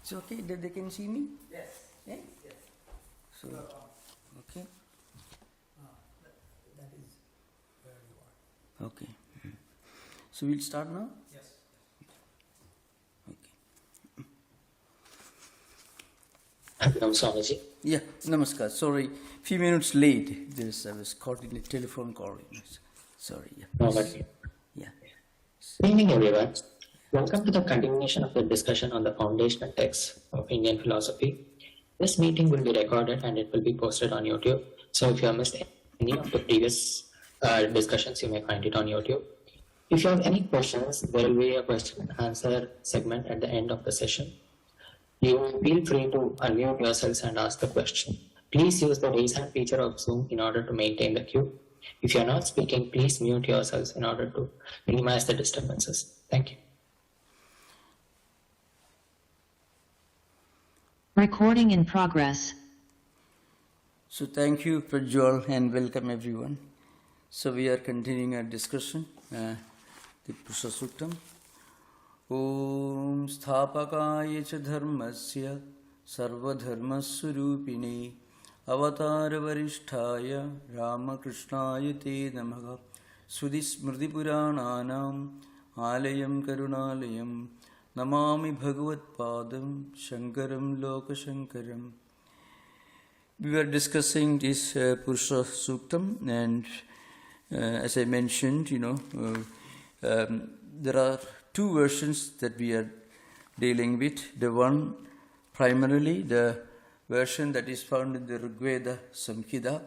It's okay that they can see me? Yes. Yeah? Yes. So, okay. That is where you are. Okay. So we'll start now? Yes. Okay. Swamiji. Yeah, namaskar. Sorry, few minutes late. I was caught in a telephone call. Sorry. Yeah. No worries. Yeah. Good evening, everyone. Welcome to the continuation of the discussion on the foundational texts of Indian philosophy. This meeting will be recorded and it will be posted on YouTube. So if you have missed any of the previous discussions, you may find it on YouTube. If you have any questions, there will be a question and answer segment at the end of the session. You feel free to unmute yourselves and ask the question. Please use the raise hand feature of Zoom in order to maintain the queue. If you are not speaking, please mute yourselves in order to minimize the disturbances. Thank you. Recording in progress. So thank you, Prajwal, and welcome everyone. So we are continuing our discussion, the Purusha Suktam. Om Sthapakaya cha dharmasya sarvadharmaswarupine avatara varisthaya Ramakrishnaya te namaha Sudhismriti purananam alayam karunalayam Namami Bhagavat Padam Shankaram Lokashankaram. We were discussing this Purusha Suktam, and as I mentioned, there are two versions that we are dealing with. The one, primarily the version that is found in the Rigveda Samhita,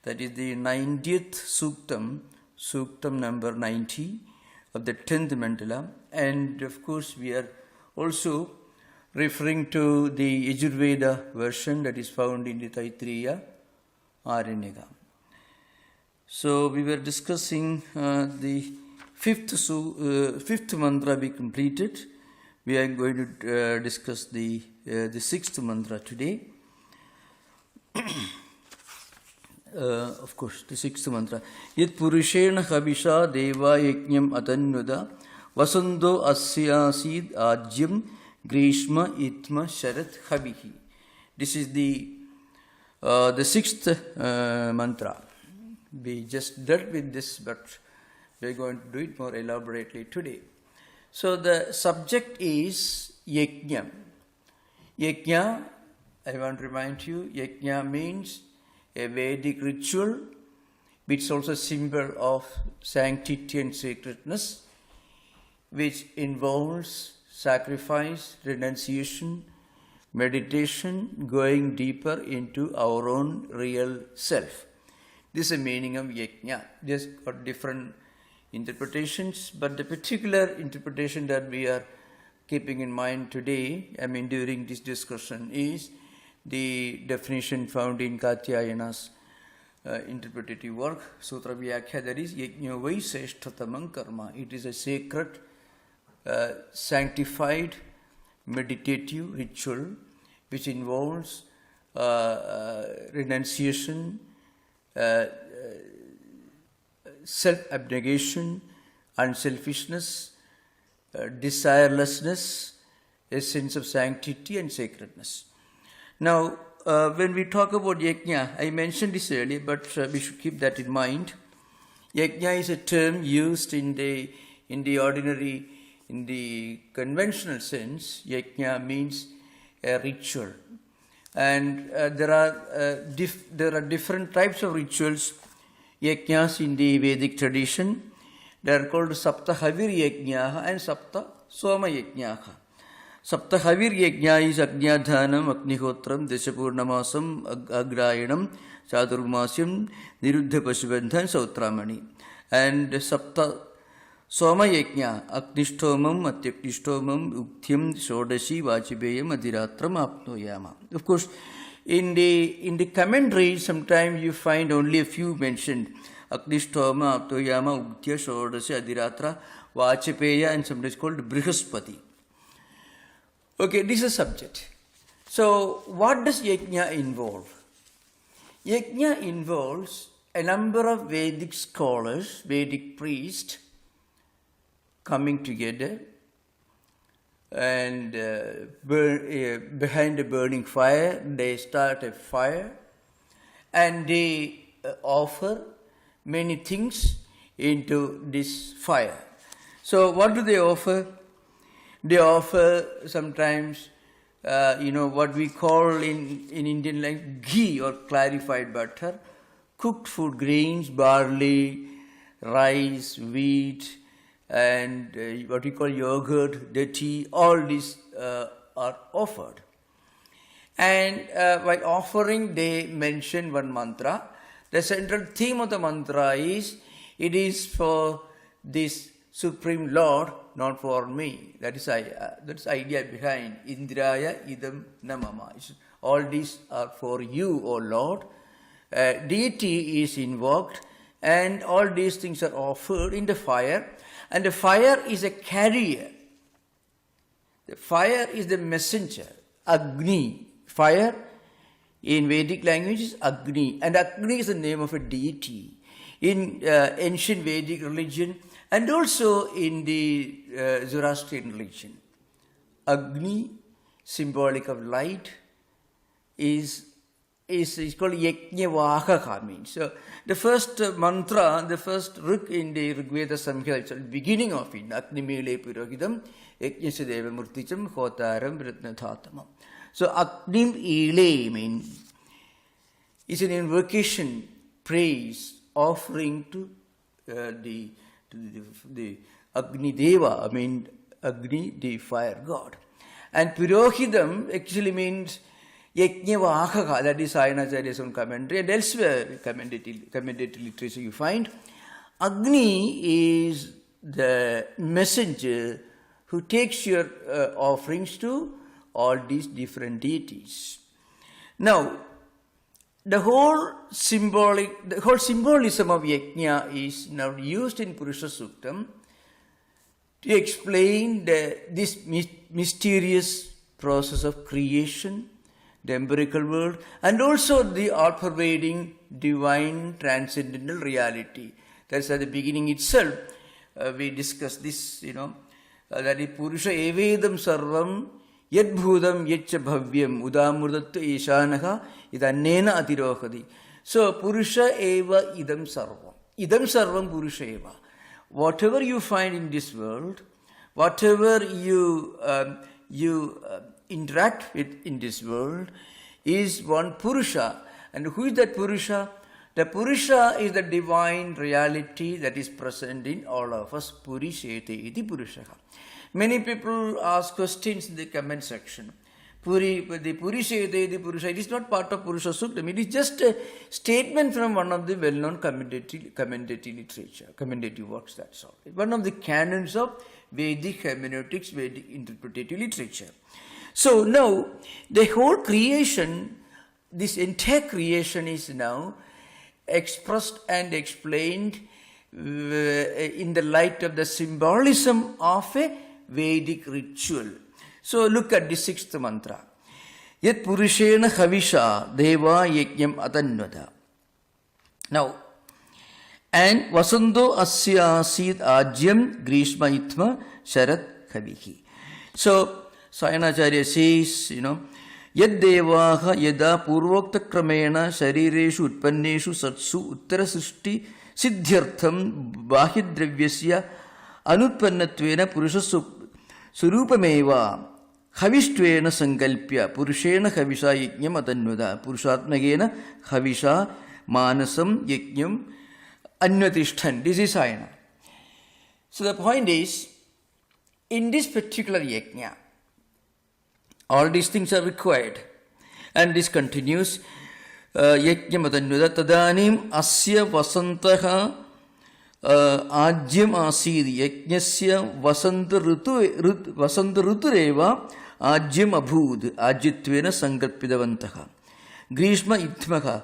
that is the 90th Suktam, Suktam number 90 of the 10th mandala, and of course we are also referring to the Yajurveda version that is found in the Taittiriya Aranyaka. So we were discussing the fifth mantra we completed. We are going to discuss the sixth mantra today. Of course, the sixth mantra. Yat purushena habisha deva yajñam atanyuda vasando asyasid ajyam grishma itma sharat habihi. This is the sixth mantra. We just dealt with this, but we are going to do it more elaborately today. So the subject is yajñam. Yajña, I want to remind you, yajña means a Vedic ritual, which is also a symbol of sanctity and sacredness, which involves sacrifice, renunciation, meditation, going deeper into our own real self. This is the meaning of yajña. There's got different interpretations, but the particular interpretation that we are keeping in mind today, during this discussion, is the definition found in Katyayana's interpretative work, Sutra Vyakhya, that is Yajño Vai Seshtatamam Karma. It is a sacred, sanctified, meditative ritual which involves renunciation, self-abnegation, unselfishness, desirelessness, a sense of sanctity and sacredness. Now, when we talk about yajña, I mentioned this earlier, but we should keep that in mind. Yajña is a term used in the ordinary, in the conventional sense. Yajña means a ritual, and there are different types of rituals, yajñas in the Vedic tradition. They are called Sapta Havir Yajñaha and Sapta Soma Yajñaha. Sapta Havir Yajña is Ajñadhanam, Agnihotram, Deshapurnamasam, Agrayanam, Chadurmasyam, Niruddha Pasubandhan, Sautramani. And Sapta Soma Yajña, Agnishtomam, Atyaknishtomam, Ukthyam, Shodashi, Vachibeyam, Adiratram, Apnoyama. Of course, in the commentary, sometimes you find only a few mentioned. Agnishtoma, Aptoyama, Uktya, Shodashi, Adiratra, Vachipeya, and sometimes called Brihaspati. Okay, this is a subject. So, what does yajna involve? Yajna involves a number of Vedic scholars, Vedic priests, coming together and behind a burning fire, they start a fire and they offer many things into this fire. So what do they offer? They offer sometimes, what we call in Indian language, ghee or clarified butter, cooked food grains, barley, rice, wheat, and what we call yogurt, tea, all these are offered. And while offering, they mention one mantra. The central theme of the mantra is, it is for this Supreme Lord, not for me. That's the idea behind Indraya idam namama. All these are for you, O Lord. Deity is invoked, and all these things are offered in the fire. And the fire is a carrier. The fire is the messenger. Agni. Fire in Vedic language is Agni. And Agni is the name of a deity in ancient Vedic religion and also in the Zoroastrian religion. Agni, symbolic of light, is called Yajñavahaka means. So the first mantra, the first rik in the Rigveda Samhita, the beginning of it, Agni Mele Purohidam, Yajñasya Deva Murticham, Hotaram, Vritnathatamam. So Agnim Ile means is an invocation, praise, offering to the Agni Deva, Agni, the fire god. And Purohidam actually means Yajñavahaka, that is Sayanacharya's own commentary, and elsewhere commendatory literature you find. Agni is the messenger who takes your offerings to all these different deities. Now, the whole symbolism of yajna is now used in Purusha Suktam to explain this mysterious process of creation, the empirical world, and also the all-pervading divine transcendental reality. That's at the beginning itself. We discussed this, that is Purusha evedam sarvam yadbhudam yaccha bhavyam udamurdatva ishanaha idannena atirohadi. So Purusha eva idam sarvam. Idam sarvam Purusha eva. Whatever you find in this world, whatever you interact with in this world is one Purusha. And who is that Purusha? The Purusha is the divine reality that is present in all of us. Purishete iti Purushaha. Many people ask questions in the comment section. The Purishete iti Purusha, it is not part of Purusha Suktam. It is just a statement from one of the well-known commendatory literature, commendative works, that's all. One of the canons of Vedic hermeneutics, Vedic interpretative literature. So now, the whole creation, this entire creation is now expressed and explained in the light of the symbolism of a Vedic ritual. So look at the sixth mantra. Yat Purushena Havisha Deva Yajñam Atannvata. Now, and Vasando Asya Sid Ajyam Grishma Itma Sharat Havihi. So Sayanacharya says, Yad Devaha Yada Purvokta Kramena Sharireshu Utpanneshu Satsu Uttara Srishti Siddhyartham Bahidravyasya Anutpannatvena Purusha Surupameva Havistvena Sankalpya Purushena Havisha Yajñam Atannvada Purushatmagena Havisha Manasam Yajñam Anvatishtan. This is Sayana. So the point is, in this particular yajna, all these things are required. And this continues. Yajñam Atannvada Tadanim Asya Vasantaha Ajyam Asid Yajñasya Vasanta Rutureva Ajyam Abhud Ajyitvena Sankalpidavantaha Grishma Itmaha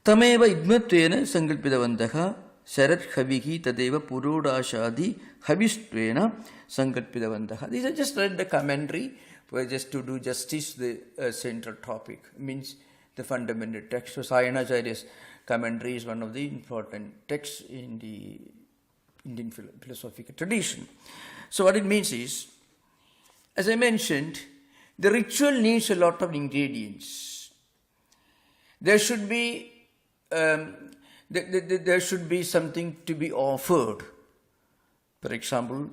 Tameva Idmatvena Sankalpidavantaha Sharat Havihi Tadeva Purodashadi Havistvena Sankalpidavantaha. These are just read the commentary Well, just to do justice to the central topic, means the fundamental text. So Sayanacharya's commentary is one of the important texts in the Indian philosophical tradition. So what it means is, as I mentioned, the ritual needs a lot of ingredients. There should be there should be something to be offered. For example,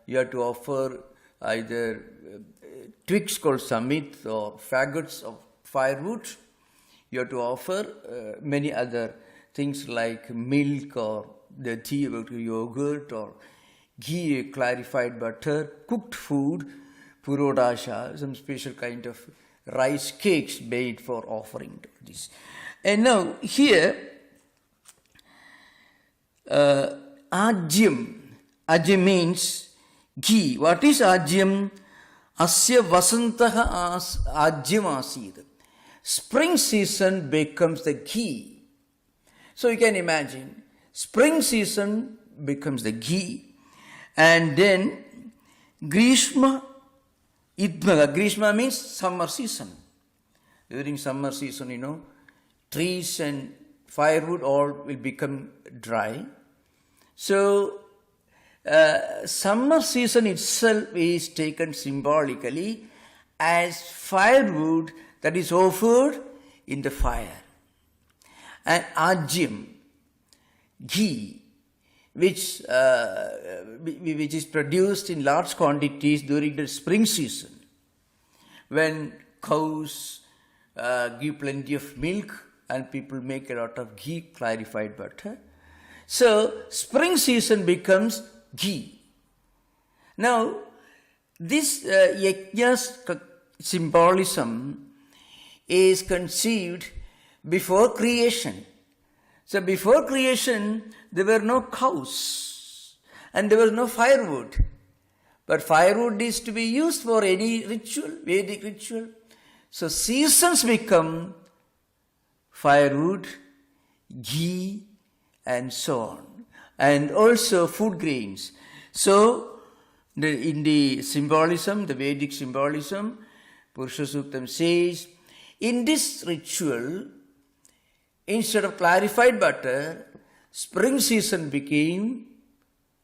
you have to offer either twigs called samit or faggots of firewood. You have to offer many other things like milk or the tea, yogurt or ghee, clarified butter, cooked food, purodasha, some special kind of rice cakes made for offering to this. And now here, ajyam. Ajyam means ghee. What is ajyam? Asya vasantaha ajyam asid. Spring season becomes the ghee. So you can imagine, spring season becomes the ghee, and then Grishma idmaga. Grishma means summer season. During summer season, trees and firewood all will become dry. So summer season itself is taken symbolically as firewood that is offered in the fire. And ajyam, ghee, which is produced in large quantities during the spring season, when cows give plenty of milk and people make a lot of ghee, clarified butter. So spring season becomes ghee. Now, this yajna's symbolism is conceived before creation. So before creation, there were no cows and there was no firewood. But firewood is to be used for any ritual, Vedic ritual. So seasons become firewood, ghee, and so on. And also food grains. So in the symbolism, the Vedic symbolism, Purusha Suktam says, in this ritual, instead of clarified butter, spring season became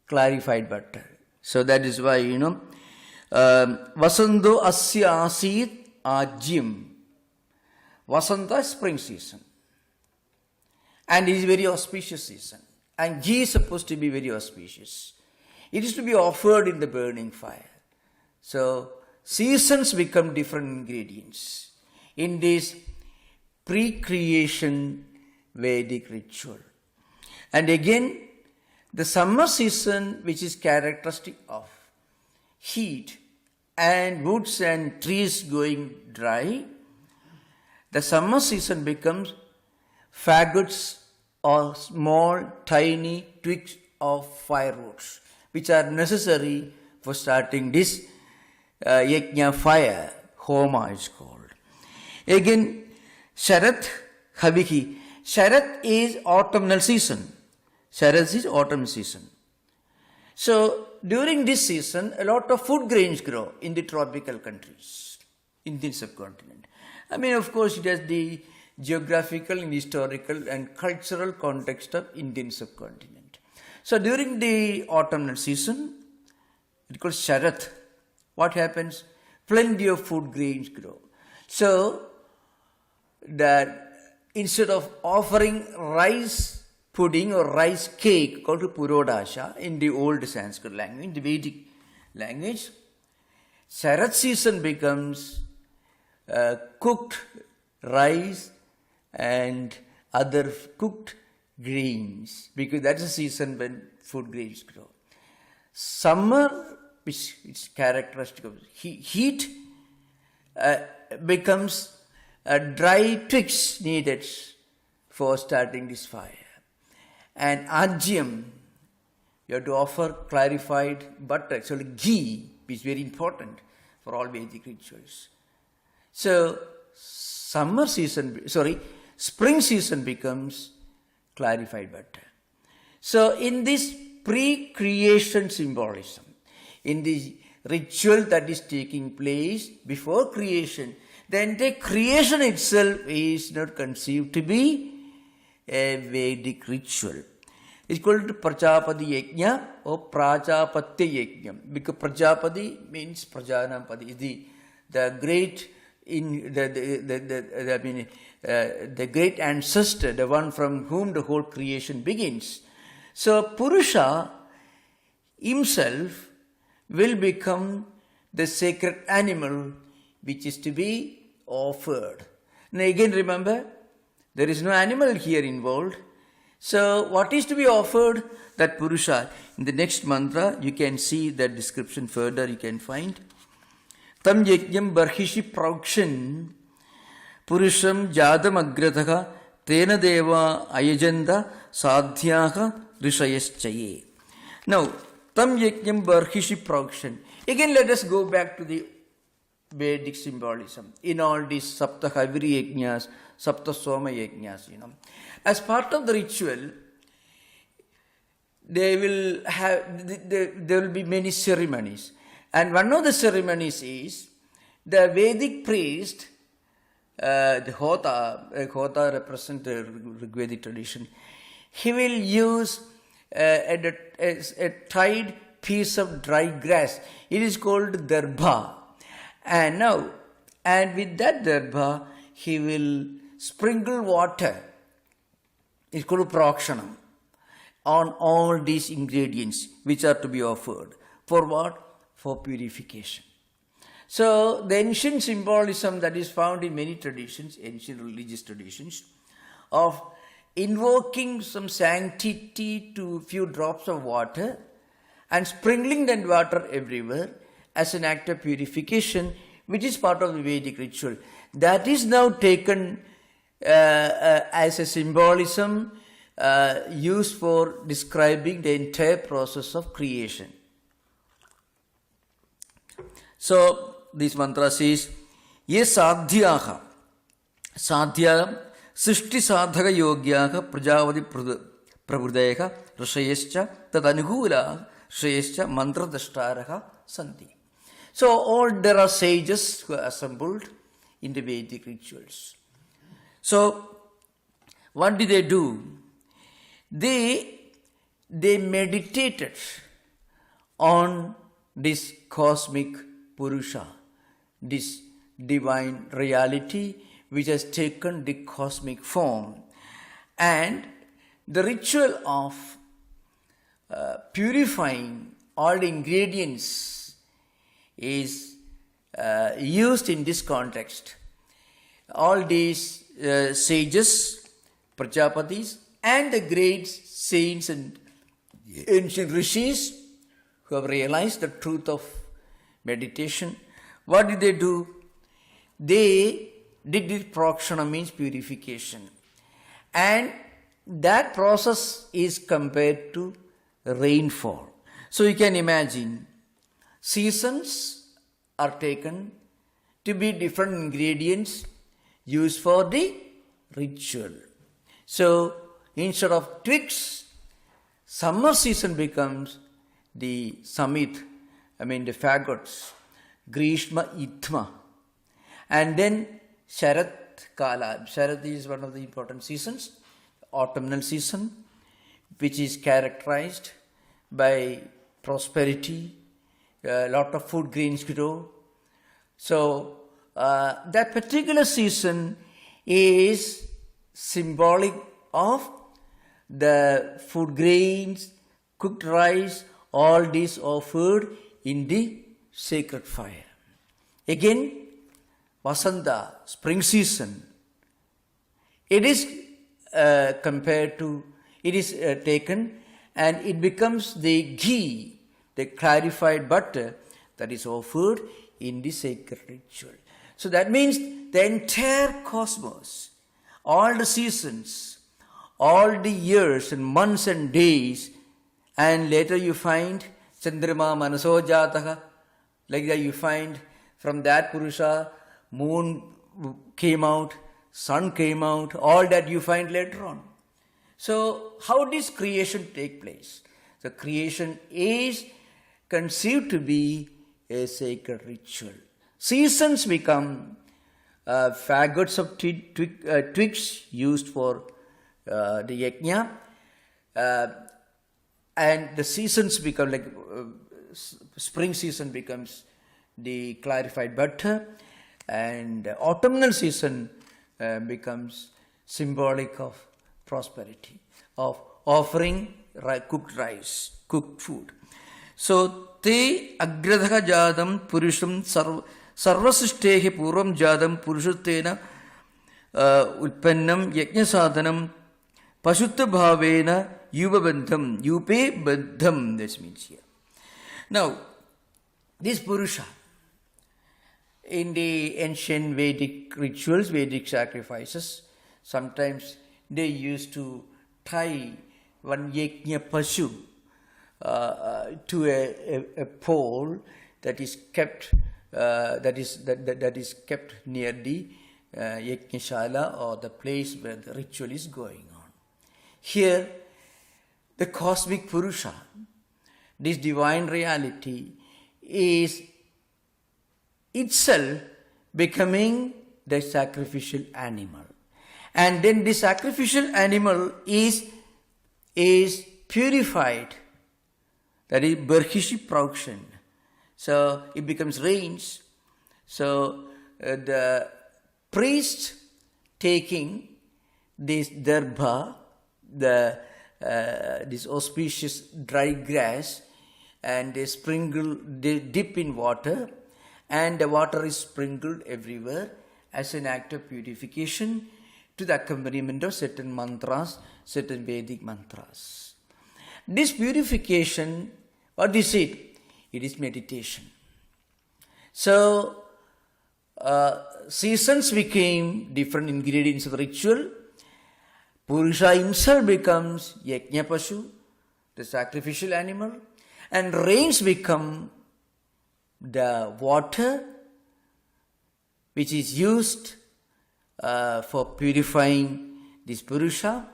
clarified butter. So that is why, Vasando asya asid ajyam. Vasanta is spring season. And it is very auspicious season. And ghee is supposed to be very auspicious. It is to be offered in the burning fire. So seasons become different ingredients in this pre-creation Vedic ritual. And again, the summer season, which is characteristic of heat and woods and trees going dry, the summer season becomes faggots or small tiny twigs of firewoods, which are necessary for starting this yajna fire. Homa is called. Again, Sharat Havihi. Sharat is autumnal season. Sharat is autumn season. So during this season, a lot of food grains grow in the tropical countries, Indian subcontinent. I mean, of course, it has the geographical and historical and cultural context of Indian subcontinent. So during the autumnal season, it calls Sharat. What happens? Plenty of food grains grow. So that instead of offering rice pudding or rice cake called purodasha in the old Sanskrit language, the Vedic language, Sharat season becomes cooked rice and other cooked grains, because that's the season when food grains grow. Summer, which is characteristic of heat, becomes dry twigs needed for starting this fire. And ajyam, you have to offer clarified butter, actually ghee, which is very important for all Vedic rituals. So spring season becomes clarified butter. So in this pre-creation symbolism, in the ritual that is taking place before creation, then the creation itself is not conceived to be a Vedic ritual. It's called Prajapati Yajna or Prajapati Yajna, because Prajapati means Prajanapati, the great the great ancestor, the one from whom the whole creation begins. So Purusha himself will become the sacred animal which is to be offered. Now again remember, there is no animal here involved. So what is to be offered? That Purusha. In the next mantra, you can see that description further, you can find. Tam yajnam barhishi praukshan Purusham jadam agrataka tena deva ayajanda sadhyaha rishayaschaye. Now, tam yajnam barhishi praukshan. Again, let us go back to the Vedic symbolism in all these Sapta Haviri Yajnas, Sapta Soma Yajnas, As part of the ritual, there will be many ceremonies. And one of the ceremonies is the Vedic priest, the Hota represents the Rigvedic tradition. He will use a tied piece of dry grass. It is called darbha. And with that darbha, he will sprinkle water. It's called prakshanam on all these ingredients which are to be offered. For what? For purification. So the ancient symbolism that is found in many traditions, ancient religious traditions, of invoking some sanctity to a few drops of water and sprinkling that water everywhere as an act of purification, which is part of the Vedic ritual. That is now taken as a symbolism used for describing the entire process of creation. So, this mantra says, Ye sadhyaha, sadhya srishti sadhaka yogyaha prajavati prabhudayaha rishayascha tadanugula rishayascha mantra dashtaraha santi. So, there are sages who are assembled in the Vedic rituals. So, what did they do? They meditated on this cosmic Purusha, this divine reality which has taken the cosmic form. And the ritual of purifying all the ingredients is used in this context. All these sages, Prajapatis, and the great saints and ancient rishis who have realized the truth of meditation, what did they do? They did this prakshana, means purification. And that process is compared to rainfall. So you can imagine, seasons are taken to be different ingredients used for the ritual. So instead of twigs, summer season becomes the samit, the fagots, Grishma Itma. And then Sharat Kala. Sharat is one of the important seasons, autumnal season, which is characterized by prosperity, a lot of food grains grow. So that particular season is symbolic of the food grains, cooked rice, all these offered in the sacred fire. Again, Vasanta, spring season, it is taken and it becomes the ghee, the clarified butter that is offered in the sacred ritual. So that means the entire cosmos, all the seasons, all the years and months and days, and later you find Chandrama Manaso Jataka, like that you find from that Purusha, moon came out, sun came out, all that you find later on. So how does creation take place? The creation is conceived to be a sacred ritual. Seasons become faggots of twigs used for the yajna, and the seasons become like spring season becomes the clarified butter, and autumnal season becomes symbolic of prosperity, of offering cooked rice, cooked food. So, te agradha jadam purusham sarvasishtehi purvam jadam purushattena utpannam yajna sadhanam pasutta bhavena yuva bandham, yupe bandham, this means here. Now, this Purusha, in the ancient Vedic rituals, Vedic sacrifices, sometimes they used to tie one yajna pashu to a pole that is kept that is kept near the yajna or the place where the ritual is going on. Here, the cosmic Purusha, this divine reality, is itself becoming the sacrificial animal. And then the sacrificial animal is purified. That is Barhishi Praukshan. So it becomes rains. So the priest taking this darbha, this auspicious dry grass, and they dip in water, and the water is sprinkled everywhere as an act of purification to the accompaniment of certain mantras, certain Vedic mantras. This purification, what is it? It is meditation. So, seasons became different ingredients of the ritual. Purusha himself becomes yajna pashu, the sacrificial animal, and rains become the water which is used for purifying this Purusha.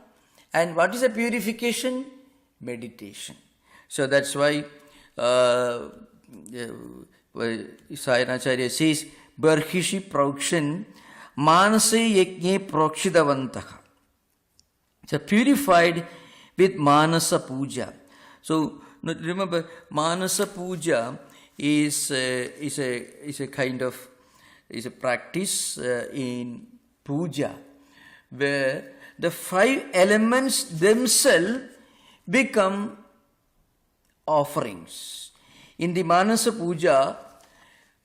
And what is a purification? Meditation. So that's why Sayanacharya says, Barhishi Praukshan Manase Yajne Prokshitavantaha. So purified with Manasa Puja. So remember, Manasa Puja is a kind of is a practice in puja where the 5 elements themselves become offerings. In the Manasa Puja,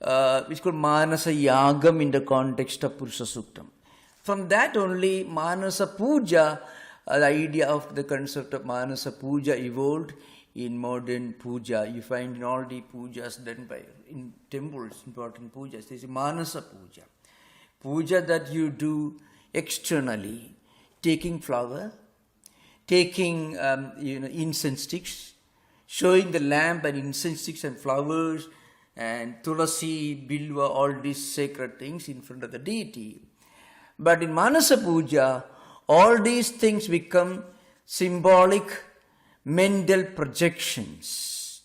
it's called Manasa Yagam in the context of Purusha Suktam. From that only Manasa Puja, the idea of the concept of Manasa Puja evolved in modern puja. You find in all the pujas done by in temples, important pujas, there is Manasa Puja. Puja that you do externally, taking flower, taking incense sticks, showing the lamp and incense sticks and flowers and tulasi, bilva, all these sacred things in front of the deity. But in Manasa Puja, all these things become symbolic mental projections.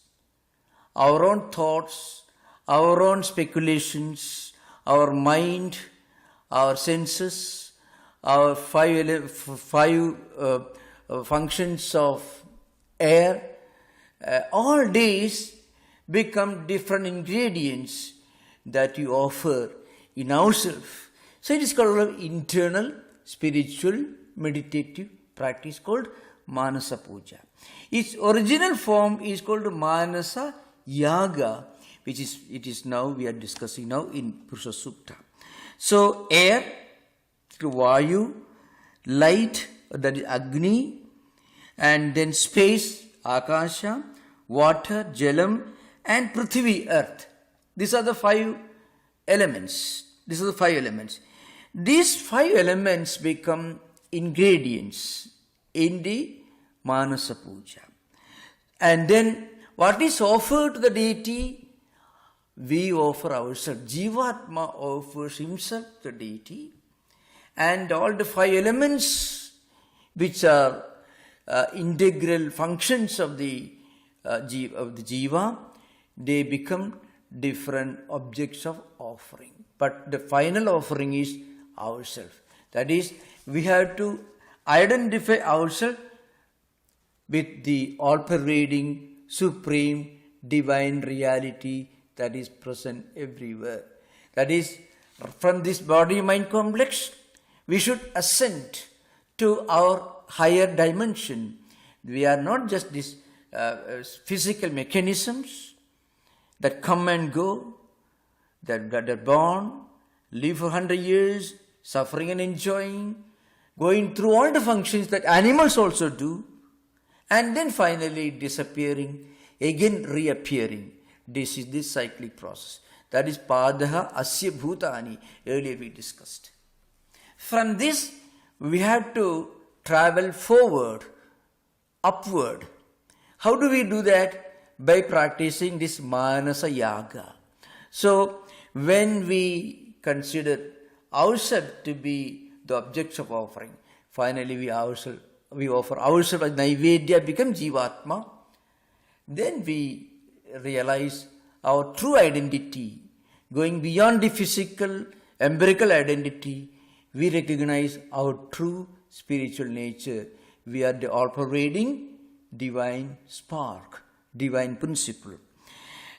Our own thoughts, our own speculations, our mind, our senses, our five functions of air, all these become different ingredients that you offer in ourselves. So it is called an internal, spiritual, meditative practice called Manasa Puja. Its original form is called Manasa Yaga, which is now we are discussing now in Purusha Sukta. So air, Vayu, light, that is Agni, and then space, Akasha, water, Jalam, and Prithvi, earth. These are the 5 elements. These 5 elements become ingredients in the Manasa Puja. And then what is offered to the deity? We offer ourselves. Jivatma offers himself to the deity. And all the 5 elements which are integral functions of the Jiva, they become different objects of offering. But the final offering is ourselves. That is, we have to identify ourselves with the all-pervading, supreme, divine reality that is present everywhere. That is, from this body-mind complex, we should ascend to our higher dimension. We are not just these physical mechanisms that come and go, that are born, live for 100 years, suffering and enjoying, going through all the functions that animals also do, and then finally disappearing, again reappearing. This is this cyclic process. That is Padaha Asya Bhutani, earlier we discussed. From this, we have to travel forward, upward. How do we do that? By practicing this Manasa Yaga. So, when we consider ourselves to be the objects of offering, finally we offer ourselves as Naivedya, become Jivatma, then we realize our true identity, going beyond the physical, empirical identity. We recognize our true spiritual nature. We are the all-pervading divine spark, divine principle.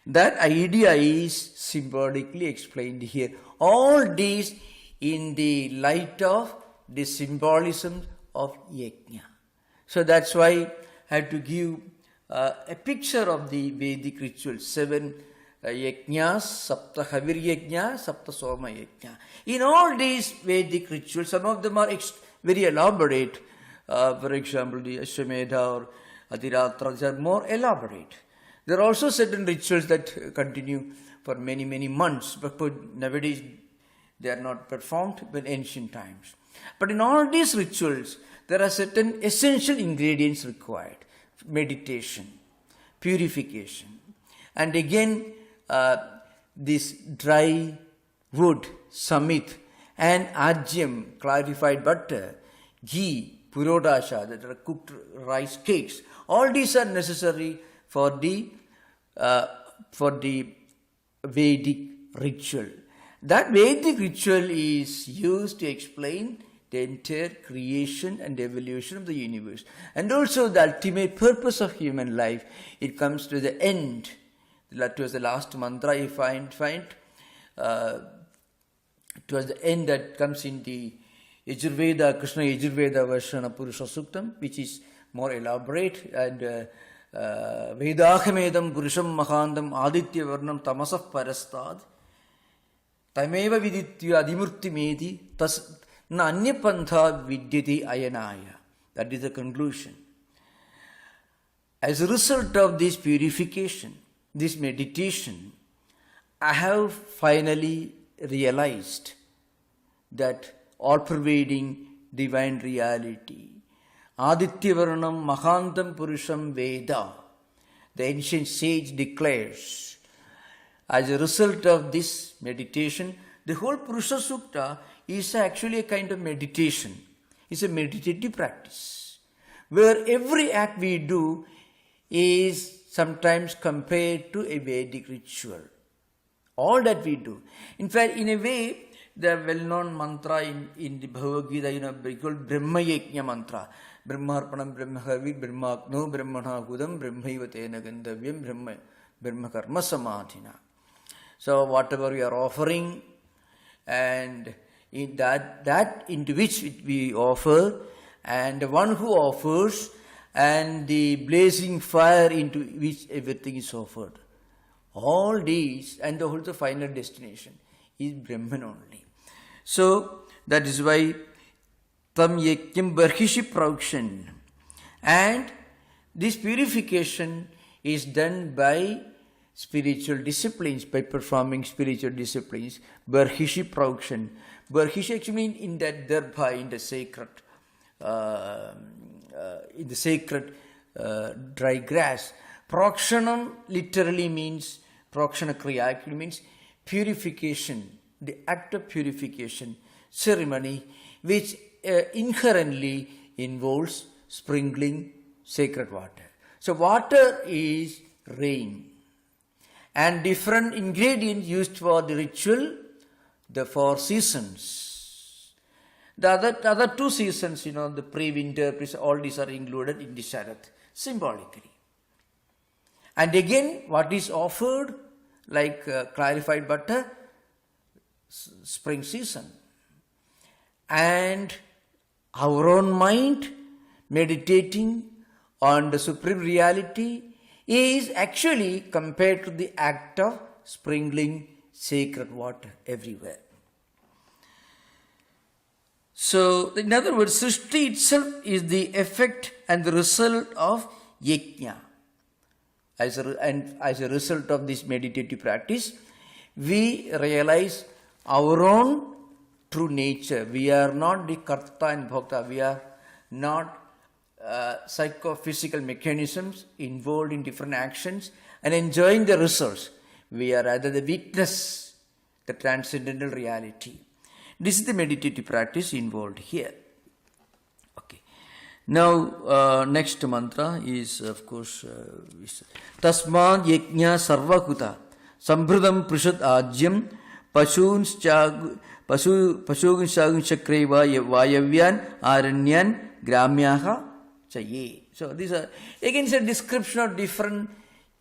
That idea is symbolically explained here. All these in the light of the symbolism of yajna. So that's why I had to give a picture of the Vedic rituals, 7 yajnas, sapta havir yajna, sapta soma yajna. In all these Vedic rituals, some of them are very elaborate. For example, the Ashwamedha or Adiratra, these are more elaborate. There are also certain rituals that continue for many, many months, but nowadays they are not performed in ancient times. But in all these rituals, there are certain essential ingredients required. Meditation, purification, and again this dry wood, samit, and ajyam, clarified butter, ghee, purodasha, that are cooked rice cakes. All these are necessary for the Vedic ritual. That Vedic ritual is used to explain the entire creation and evolution of the universe, and also the ultimate purpose of human life. It comes to the end. That was the last mantra I find. It was the end that comes in the Yajurveda, Krishna Yajurveda version of Purusha Suktam, which is more elaborate, and Vedāhamedam Purusham Mahandam Aditya Varnam Tamasah Parastad Tameva Viditya Adimurti Medi Tas Na Anyapantha Vidyati Ayanaya. That is the conclusion. As a result of this purification, this meditation, I have finally realized that all-pervading divine reality, Aditya Varnam Mahantam Purusham Veda, the ancient sage declares. As a result of this meditation, the whole Purusha Sukta is actually a kind of meditation. It's a meditative practice, where every act we do is sometimes compared to a Vedic ritual. All that we do. In fact, in a way, the well-known mantra in the Bhagavad Gita, we call Brahma Yajna mantra. Brahmarpanam Brahmahavi Brahmakno Brahmana Gudam Brahmaiva Tena Gandavyam Brahma Karma Samadhina. So whatever we are offering, and in that into which we offer, and the one who offers, and the blazing fire into which everything is offered. All these, and the whole final destination is Brahman only. So that is why Tam Yakyam Barhishi Praukshan. And this purification is done by spiritual disciplines, by performing spiritual disciplines. Barhishi Praukshan. Barhishi actually means in that darbha, in the sacred dry grass. Prakshanam literally means, prakshana kriya actually means purification, the act of purification ceremony, which inherently involves sprinkling sacred water. So water is rain, and different ingredients used for the ritual, the 4 seasons. The other 2 seasons, the pre-winter, all these are included in the Sharath, symbolically. And again, what is offered, like clarified butter, spring season. And our own mind meditating on the supreme reality is actually compared to the act of sprinkling sacred water everywhere. So, in other words, Srishti itself is the effect and the result of yajna. As a result of this meditative practice, we realize our own true nature. We are not the karta and bhokta. We are not psychophysical mechanisms involved in different actions and enjoying the results. We are rather the witness, the transcendental reality. This is the meditative practice involved here. Okay. Now, next mantra is, of course, Tasmad Yajna Sarvakuta Sambhrudam Prishad Ajyam Pashun Chakre Vayavyan Aranyan Gramyaha Chaye. So, these are again a description of different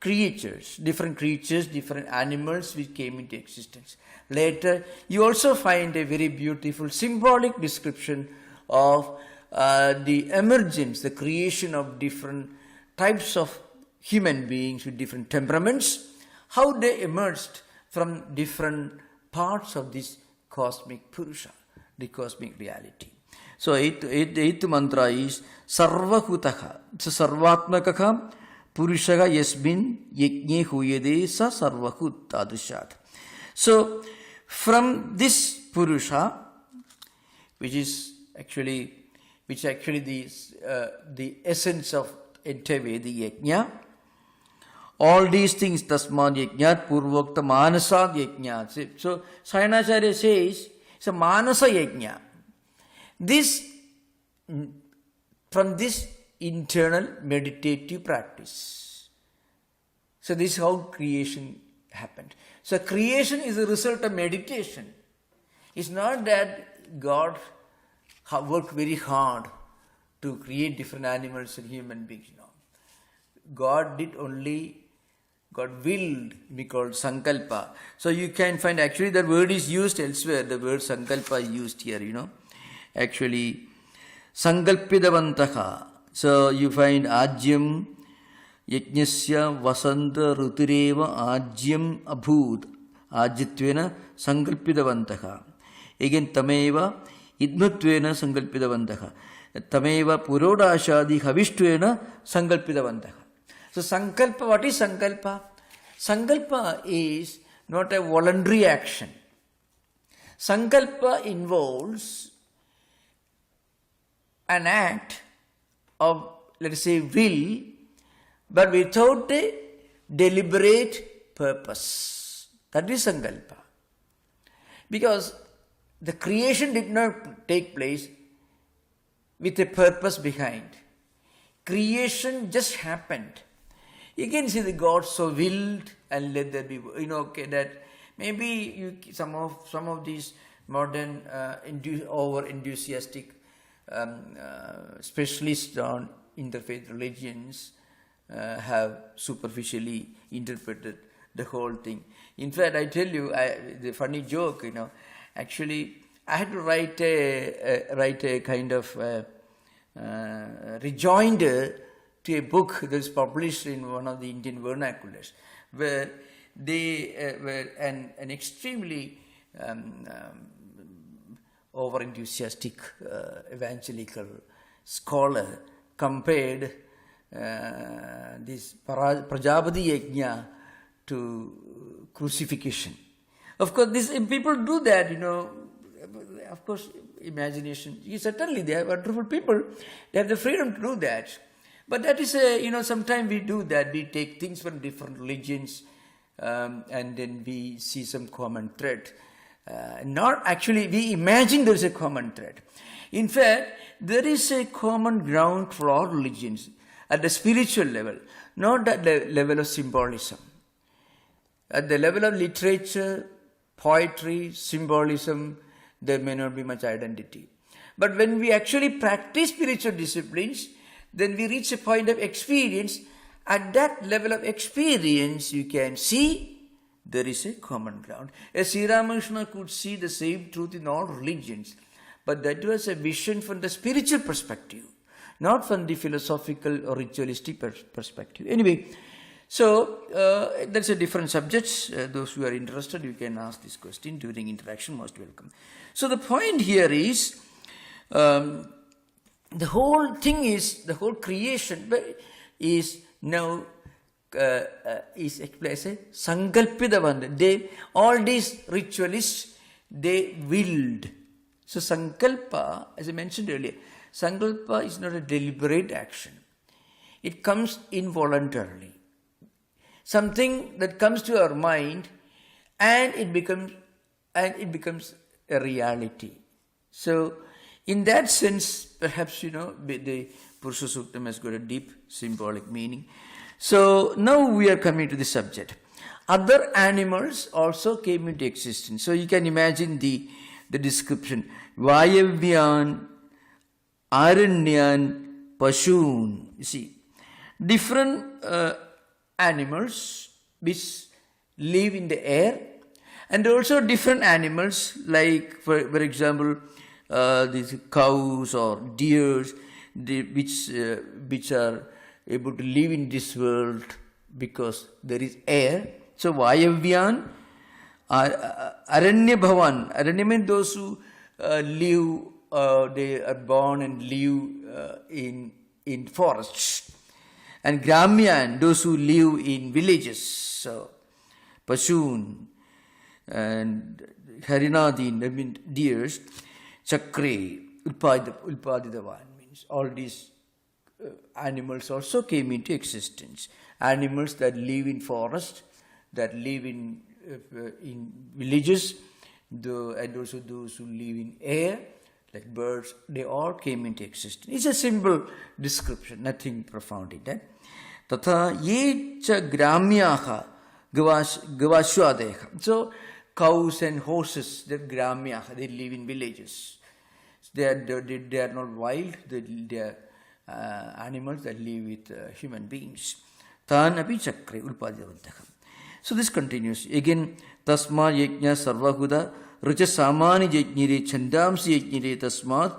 creatures, different animals which came into existence. Later, you also find a very beautiful symbolic description of the emergence, the creation of different types of human beings with different temperaments, how they emerged from different parts of this cosmic Purusha, the cosmic reality. So, eighth mantra is Sarvahutaha. So, Sarvatmakaha Purushaha Yasmin Yajne Huyade Sa Sarvahut Tadrishat. So, from this Purusha, which actually the essence of entire Vedic Yajna, all these things, Tasmad Yajnat Purvokta Manasad Yajnat. So, Sayanacharya says, it's a Manasa Yajna. From this internal meditative practice. So, this is how creation happened. So, creation is a result of meditation. It's not that God worked very hard to create different animals and human beings. No. God willed, we call sankalpa. So, you can find actually that word is used elsewhere. The word sankalpa is used here, Actually, sankalpidavantaha. So, you find ajyam yajnasya vasanta rutireva ajyam abhut ajyitvena sankalpidavantaha. Again, tameva idmatvena sankalpidavantaha. Tameva purodashadi havistvena sankalpidavantaha. So, sankalpa, what is sankalpa? Sankalpa is not a voluntary action. Sankalpa involves an act of, let us say, will, but without a deliberate purpose. That is sankalpa. Because the creation did not take place with a purpose behind. Creation just happened. You can see the God so willed and let there be, that maybe some of these modern over-enthusiastic specialists on interfaith religions have superficially interpreted the whole thing. In fact, I tell you, the funny joke, actually, I had to write a kind of rejoinder to a book that is published in one of the Indian vernaculars, where where an extremely over-enthusiastic evangelical scholar compared this Prajapati Yajna to crucifixion. Of course, people do that, of course, imagination. Certainly, they are wonderful people. They have the freedom to do that. But that is sometimes we do that. We take things from different religions and then we see some common thread. Not actually, we imagine there is a common thread. In fact, there is a common ground for all religions at the spiritual level, not at the level of symbolism. At the level of literature, poetry, symbolism, there may not be much identity. But when we actually practice spiritual disciplines, then we reach a point of experience. At that level of experience, you can see there is a common ground. As Sri Ramakrishna could see the same truth in all religions, but that was a vision from the spiritual perspective, not from the philosophical or ritualistic perspective. Anyway, so that's a different subject. Those who are interested, you can ask this question during interaction, most welcome. So the point here is, the whole thing is, the whole creation is now is explained as a sankalpita. All these ritualists, they willed. So sankalpa, as I mentioned earlier, sankalpa is not a deliberate action. It comes involuntarily. Something that comes to our mind and it becomes a reality. So in that sense, perhaps, the Purusha Suktam has got a deep symbolic meaning. So now we are coming to the subject. Other animals also came into existence. So you can imagine the description. Vayavyan, Aranyan, Pashun. You see, different animals which live in the air, and also different animals like, for example, these cows or deers, which are able to live in this world because there is air. So Vayavyan, Aranya Bhavan. Aranya means those who live, they are born and live in forests. And Gramyan, those who live in villages. So Pashun and Harinadin, I mean deers. Chakre, Ulpadidavan means all these animals also came into existence. Animals that live in forest, that live in villages, and also those who live in air, like birds, they all came into existence. It's a simple description, nothing profound in that. Tatha ye cha gramyaha gavashwadeha. So cows and horses, they're gramyaha, they live in villages. They are not wild, they are animals that live with human beings. Tan api chakre ulpadyavantaha. So this continues. Again, tasma yajna sarvahuda rucha samani yajnire chandamsi yajnire tasmat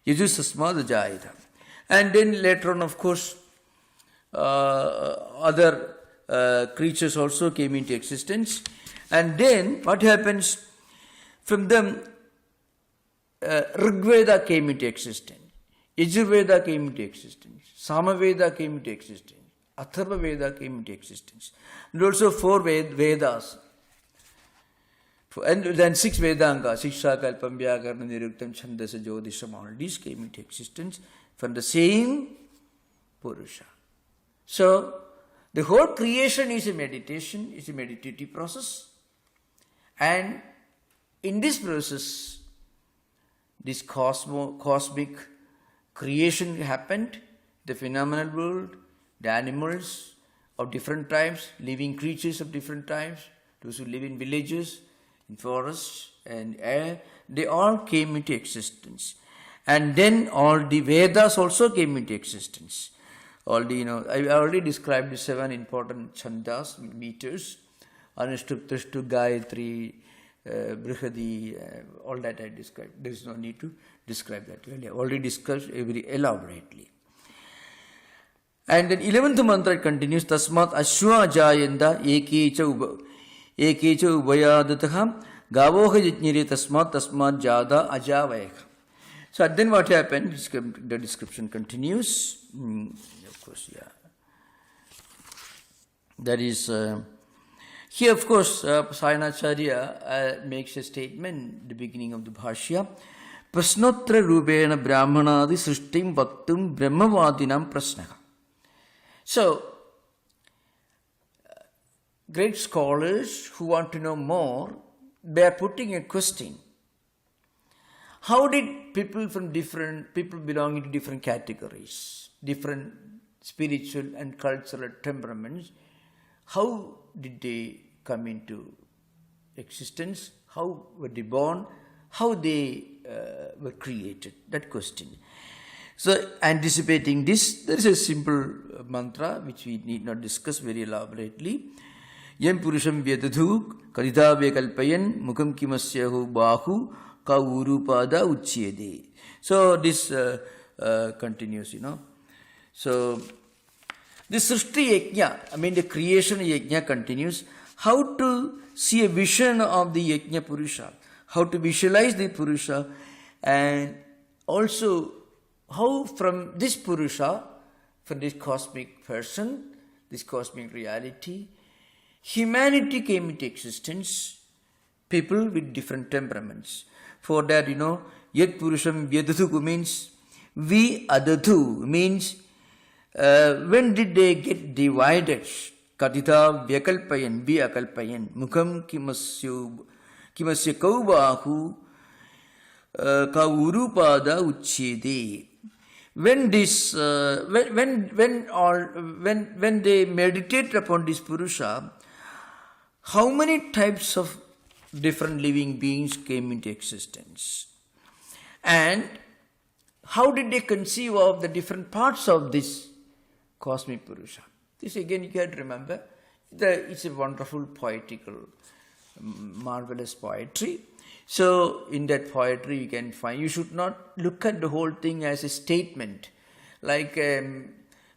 yajus tasmad ajayita. And then later on, of course, other creatures also came into existence. And then what happens? From them, Rigveda came into existence, Yajurveda came into existence, Samaveda came into existence, Atharva Veda came into existence. And also 4 Vedas. And then 6 Vedanga, Shiksha, Kalpam, Vyakarna, Niruktam, Chandasa, Jyotisham, all these came into existence from the same Purusha. So, the whole creation is a meditation, is a meditative process. And in this process, this cosmic creation happened, the phenomenal world, the animals of different types, living creatures of different types, those who live in villages, in forests and air, they all came into existence. And then all the Vedas also came into existence. All the, I already described the 7 important chandas, meters, Anushtuktash to Gayatri, Brihadi, all that I described. There is no need to describe that. I already discussed very elaborately. And then 11th mantra continues, Tasmat Ashwa Jayanda Ekecha Ubayadataha Gavoha Jitniri Tasmat Jada Ajavayaka. So then what happened? The description continues. Of course, yeah. That is, here of course, Sayanacharya makes a statement at the beginning of the Bhashya. Prasnotra Rubena Brahmanadi Srishtim Bhaktum Brahmavadinam Prasnaha. So, great scholars who want to know more, they are putting a question. How did people belonging to different categories, different spiritual and cultural temperaments, how did they come into existence, how were they born, how they were created, that question. So anticipating this, there is a simple mantra which we need not discuss very elaborately. Yam purusham vyadadhu kadita vekalpayan mukam kimasyahu bahu ka urupada uchyede. So this continues, So this Srishti Yajna, the creation Yajna continues. How to see a vision of the Yajna Purusha, how to visualize the Purusha, and also how from this Purusha, from this cosmic person, this cosmic reality, humanity came into existence, people with different temperaments. For that, Yat Purusham Vyadatu means we adatu, means when did they get divided? Katita Vyakalpayan, Vyakalpayan, Mukam Kimasya Kaubahu Kaurupada Uchyede. When this, when they meditate upon this Purusha, how many types of different living beings came into existence? And how did they conceive of the different parts of this cosmic Purusha? This again you can remember. It's a wonderful poetical, marvelous poetry. So in that poetry you can find, you should not look at the whole thing as a statement, like a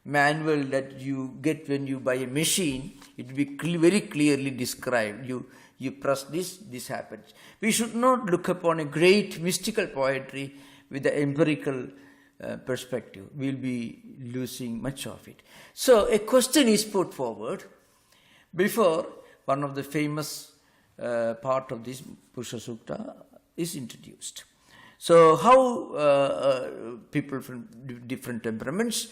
manual that you get when you buy a machine. It will be very clearly described. You press this happens. We should not look upon a great mystical poetry with the empirical perspective. We will be losing much of it. So a question is put forward before one of the famous part of this Purusha Sukta is introduced. So how people from different temperaments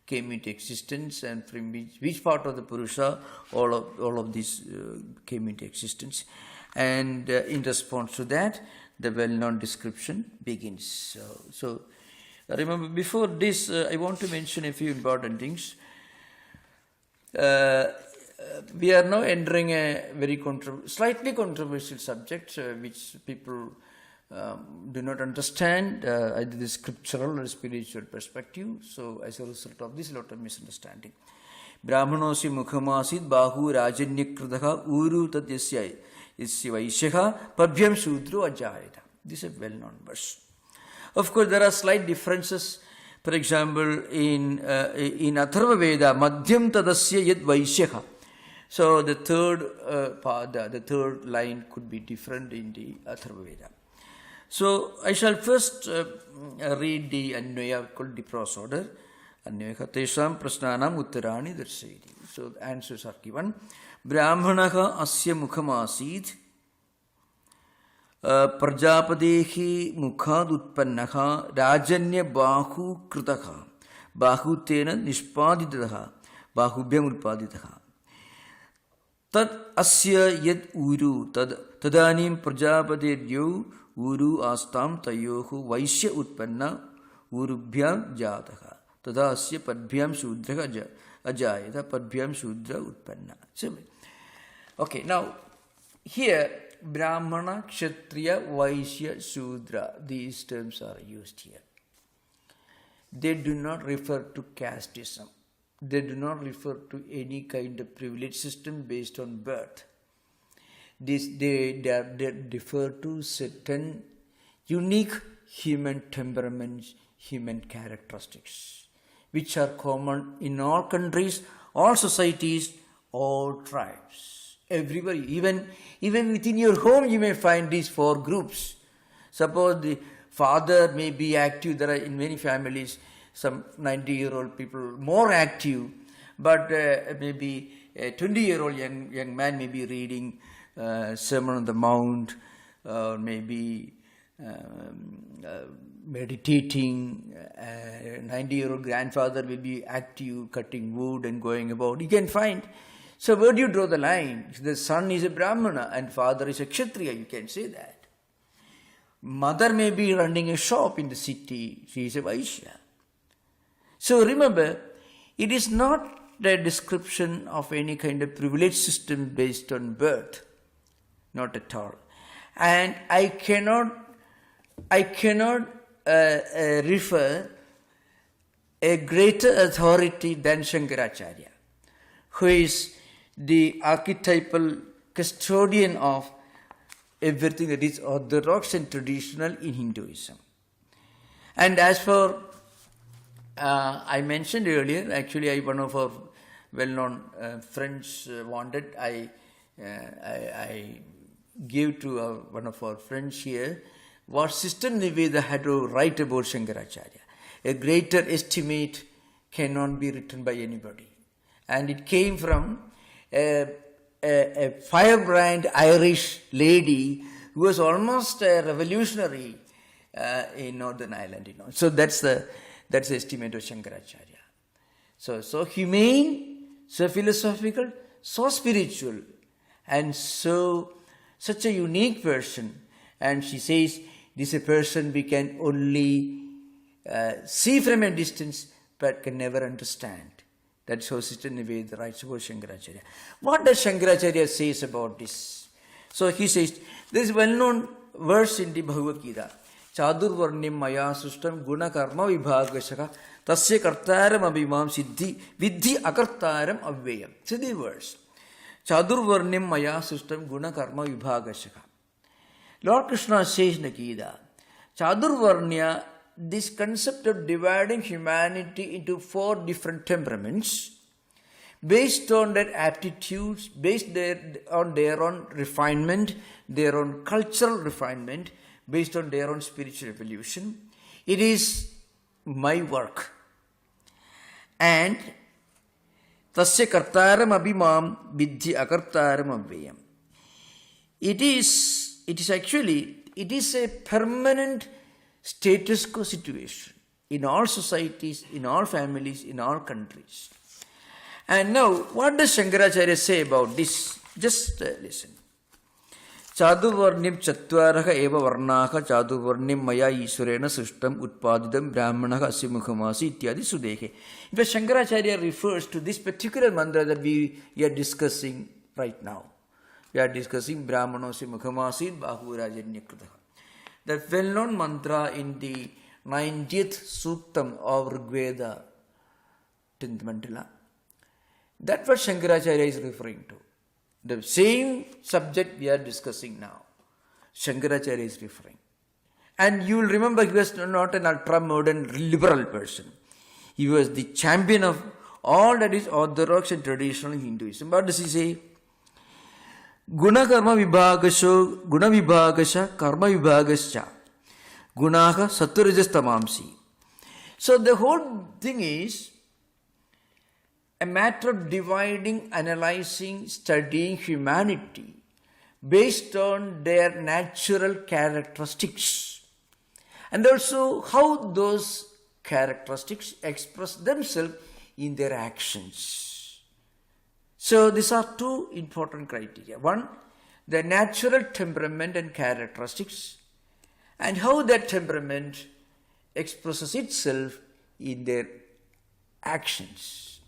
came into existence, and from which part of the Purusha all of these came into existence, and in response to that the well-known description begins. So remember, before this I want to mention a few important things. We are now entering a very slightly controversial subject which people do not understand either the scriptural or spiritual perspective. So as a result of this, a lot of misunderstanding. Brahmanosi mukhamasid bahu rajanyakೃತಃ uru tat yasya vaishyaha padvyam shudro ajayata. This is a well-known verse. Of course, there are slight differences. For example, in Atharva Veda, madhyam tadasya yad vaishyaha. So the third pada, the third line could be different in the Atharva Veda. So I shall first read the Anvaya called the prose order. Anvaya tesham prasnanam uttarani darshayati. So the answers are given. Brahmanaha asya mukhamasid prajapadehi mukhad utpannaha rajanya bahu kritaha bahu tena nishpaditaha bahubhyam utpaditaha. Tad asya yad uru tadanim prajapadeyo uru astam tayohu vaishya utpanna urubhyam jataha tada asya padbhyam shudra ajayata padbhyam shudra utpanna. Okay, now here Brahmana, Kshatriya, Vaishya, Shudra, these terms are used here. They do not refer to casteism. They do not refer to any kind of privilege system based on birth. They refer to certain unique human temperaments, human characteristics, which are common in all countries, all societies, all tribes. Everybody, even within your home, you may find these four groups. Suppose the father may be active. There are in many families some 90-year-old people more active, but maybe a 20-year-old young man may be reading Sermon on the Mount, or maybe meditating. A 90-year-old grandfather will be active, cutting wood and going about. You can find. So where do you draw the line? The son is a Brahmana and father is a Kshatriya. You can say that. Mother may be running a shop in the city. She is a Vaishya. So remember, it is not a description of any kind of privilege system based on birth. Not at all. And I cannot refer a greater authority than Shankaracharya, who is the archetypal custodian of everything that is orthodox and traditional in Hinduism. And as for, I mentioned earlier, actually one of our well-known friends wanted, I gave to one of our friends here, what Sister Niveda had to write about Shankaracharya. A greater estimate cannot be written by anybody. And it came from a firebrand Irish lady who was almost a revolutionary in Northern Ireland. So that's the estimate of Shankaracharya. So humane, so philosophical, so spiritual, and such a unique person. And she says, this is a person we can only see from a distance but can never understand. That's how Sister Niveda writes about Shankaracharya. What does Shankaracharya says about this? So he says, there is a well-known verse in the Bhagavad Gita. Chadurvarnim maya sustam guna karma vibhagashaka tasya kartaram abhimam vidhi akartaram avveyam. So the verse. Chadurvarnim maya sustam guna karma vibhagashaka. Lord Krishna says in the Gita, Chadurvarnya, this concept of dividing humanity into 4 different temperaments, based on their aptitudes, based on their own refinement, their own cultural refinement, based on their own spiritual evolution. It is my work. And tasya kartaram abhimam vidhi akartaram avveyam. It is a permanent status quo situation in all societies, in all families, in all countries. And now, what does Shankaracharya say about this? Just listen. Chaduvarnim chatvaraha eva varnaha chaduvarnim maya iswarena sustam utpadidam brahmanaha asimukhamasi ityadi sudehe. But Shankaracharya refers to this particular mantra that we are discussing right now. We are discussing brahmanosi mukhamasid bahurajanyakృతః. The well-known mantra in the 90th Suktam of Rigveda, 10th Mandala. That's what Shankaracharya is referring to. The same subject we are discussing now, Shankaracharya is referring. And you will remember he was not an ultra-modern liberal person. He was the champion of all that is orthodox and traditional Hinduism. What does he say? Guna karma vibhagasho, guna vibhagasha, karma vibhagascha, gunaha sattva-rajas tamamsi. So the whole thing is a matter of dividing, analyzing, studying humanity based on their natural characteristics and also how those characteristics express themselves in their actions. So these are 2 important criteria. One, the natural temperament and characteristics and how that temperament expresses itself in their actions.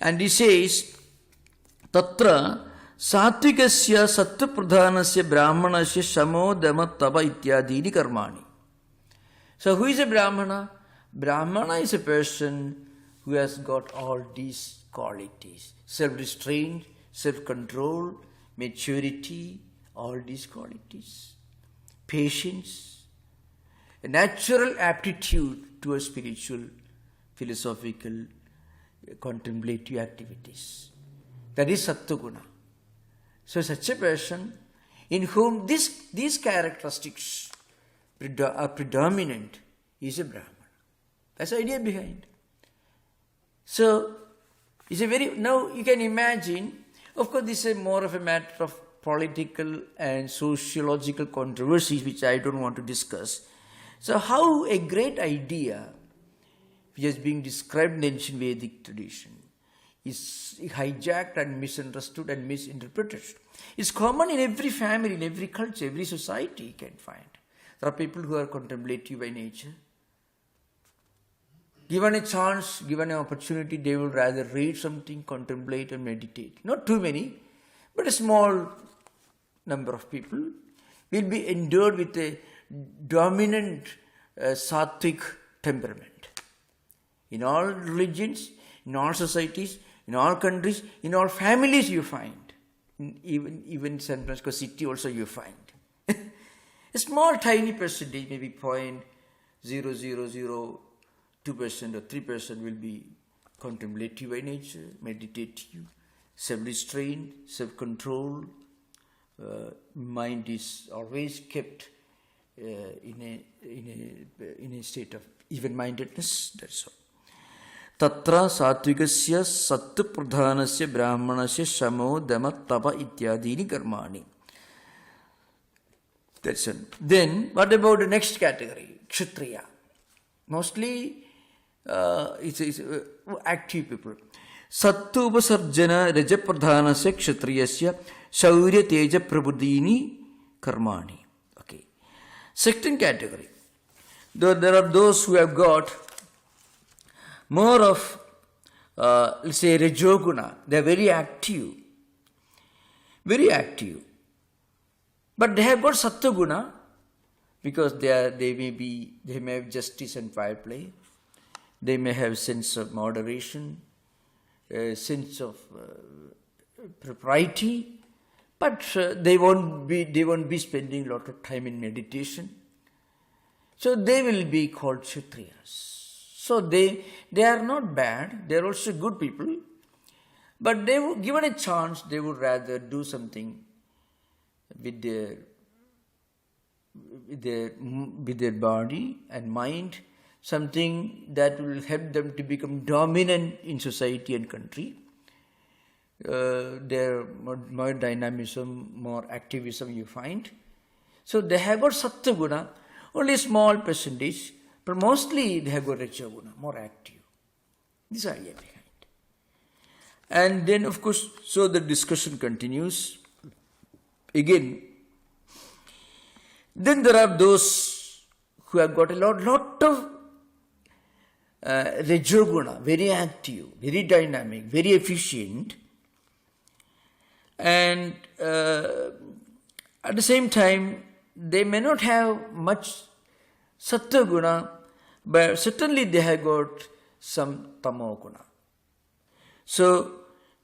And he says, Tatra satvikasya sattva-pradhanasya brahmanasya shamo dama tapa ityadini karmani. So who is a brahmana? Brahmana is a person who has got all these qualities. Self-restraint, self-control, maturity, all these qualities. Patience, a natural aptitude towards spiritual, philosophical, contemplative activities. That is Sattva-guna. So such a person in whom these characteristics are predominant is a Brahmana. That's the idea behind. So, it's a now you can imagine, of course this is more of a matter of political and sociological controversies which I don't want to discuss. So how a great idea which is being described in ancient Vedic tradition is hijacked and misunderstood and misinterpreted. It's common in every family, in every culture, every society you can find. There are people who are contemplative by nature. given a chance, given an opportunity, they will rather read something, contemplate and meditate. Not too many, but a small number of people will be endowed with a dominant sattvic temperament. In all religions, in all societies, in all countries, in all families you find. Even San Francisco city also you find. A small tiny percentage, maybe 0.0002% or 3% will be contemplative by nature, meditative, self-restraint, self-control. Mind is always kept in a state of even-mindedness. That's all. Tatra satvikasya sattu pradhanasya brahmanasya shamo dama tapa ityadini karmani. That's it. Then, what about the next category? Kshatriya. Mostly, it's active people. Sattu upasarjana raja pradhanasya kshatriyasya shaurya teja prabudini karmani. Okay. Second category. There are those who have got more of, let's say, Rajoguna. They are very active. Very active. But they have got Sattva-guna because they may have justice and fair play. They may have sense of moderation, sense of propriety, but they won't be spending a lot of time in meditation. So they will be called Kshatriyas. So they are not bad, they are also good people, but they were given a chance, they would rather do something with their body and mind, something that will help them to become dominant in society and country. There more dynamism, more activism you find. So they have got Sattva Guna, only a small percentage, but mostly they have got Rajoguna, more active. This is the idea behind. And then, of course, so the discussion continues. Again, then there are those who have got a lot of Rajoguna, very active, very dynamic, very efficient, and at the same time, they may not have much Sattva Guna, but certainly they have got some Tamo Guna. So,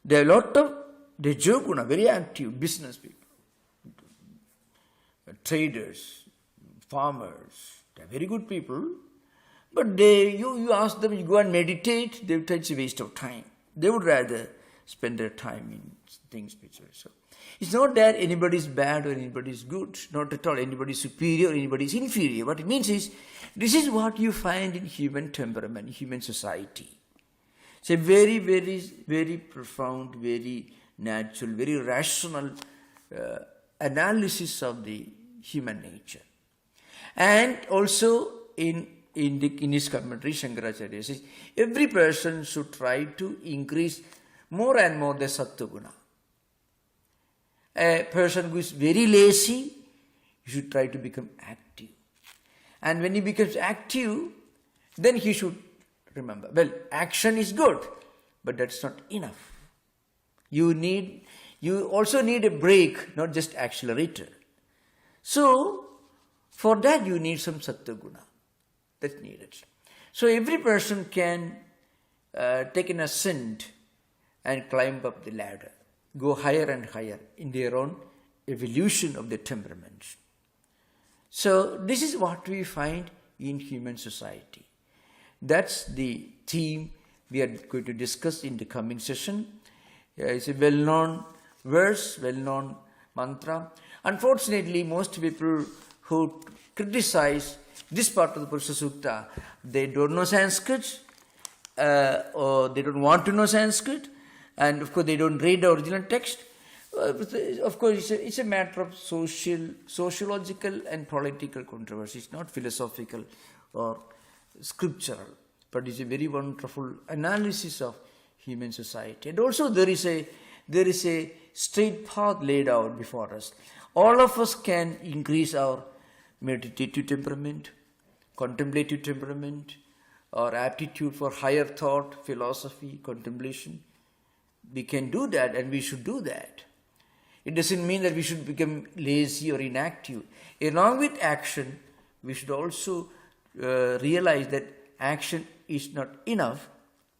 there are a lot of Rajoguna, very active business people, traders, farmers, they are very good people, but you ask them, you go and meditate, they will tell it's a waste of time. They would rather spend their time in things which are so. It's not that anybody is bad or anybody is good, not at all. Anybody is superior or anybody is inferior. What it means is, this is what you find in human temperament, human society. It's a very, very, very profound, very natural, very rational analysis of the human nature. And also in his commentary, Shankaracharya says, every person should try to increase more and more the Sattva Guna. A person who is very lazy, he should try to become active. And when he becomes active, then he should remember, well, action is good, but that's not enough. You also need a brake, not just accelerator. So, for that you need some Sattva Guna. That's needed. So every person can take an ascent and climb up the ladder, go higher and higher in their own evolution of their temperament. So this is what we find in human society. That's the theme we are going to discuss in the coming session. It's a well-known verse, well-known mantra. Unfortunately, most people who criticize this part of the Purusha Sukta, they don't know Sanskrit, or they don't want to know Sanskrit, and of course they don't read the original text. Of course, it's a matter of sociological and political controversy. It's not philosophical or scriptural, but it's a very wonderful analysis of human society. And also there is a straight path laid out before us. All of us can increase our meditative temperament, contemplative temperament, or aptitude for higher thought, philosophy, contemplation, we can do that and we should do that. It doesn't mean that we should become lazy or inactive. Along with action, we should also realize that action is not enough.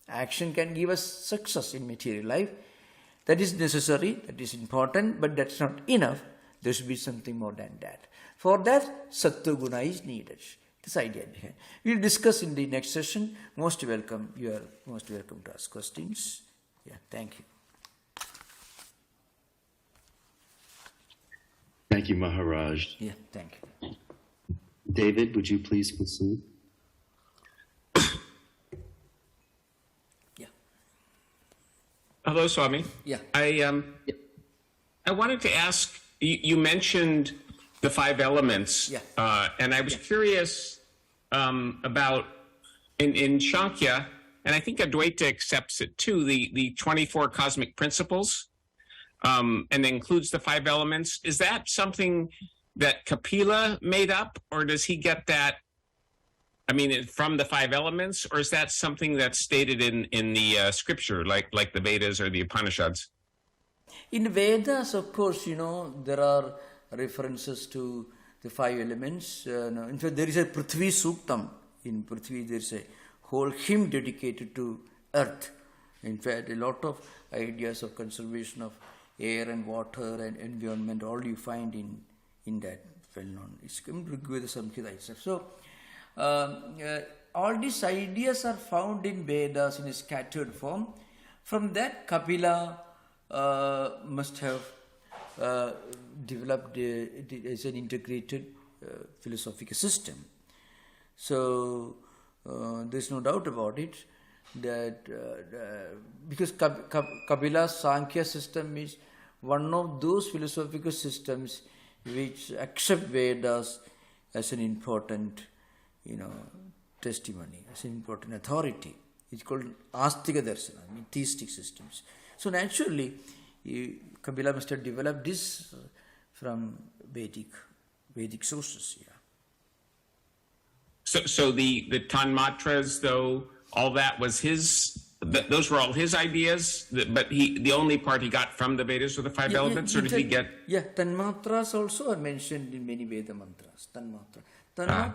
Action can give us success in material life. That is necessary, that is important, but that's not enough. There should be something more than that. For that, Sattva Guna is needed. This idea behind. We'll discuss in the next session. Most welcome. You are most welcome to ask questions. Yeah, thank you. Thank you, Maharaj. Yeah, thank you. David, would you please proceed? Yeah. Hello, Swami. Yeah. I wanted to ask, you mentioned the 5 elements. Yeah. And I was curious about, in Sankhya, and I think Advaita accepts it too, the 24 cosmic principles, and includes the 5 elements. Is that something that Kapila made up, or does he get that, from the 5 elements, or is that something that's stated in the scripture, like the Vedas or the Upanishads? In Vedas, of course, there are references to the 5 elements. In fact, there is a Prithvi Suktam. In Prithvi, there is a whole hymn dedicated to earth. In fact, a lot of ideas of conservation of air and water and environment, all you find in that well-known. It's Rigveda Samhita itself. So, all these ideas are found in Vedas in a scattered form. From that, Kapila must have developed as an integrated philosophical system. So, there's no doubt about it that because Kapila's Sankhya system is one of those philosophical systems which accept Vedas as an important, testimony, as an important authority. It's called Āstika Darśana, theistic systems. So naturally, Kapila must have developed this from Vedic sources. Yeah. So the Tanmatras, though, all that was his. Those were all his ideas, but the only part he got from the Vedas were the 5 elements, or did he get? Yeah, Tanmatras also are mentioned in many Veda mantras. Tanmatra,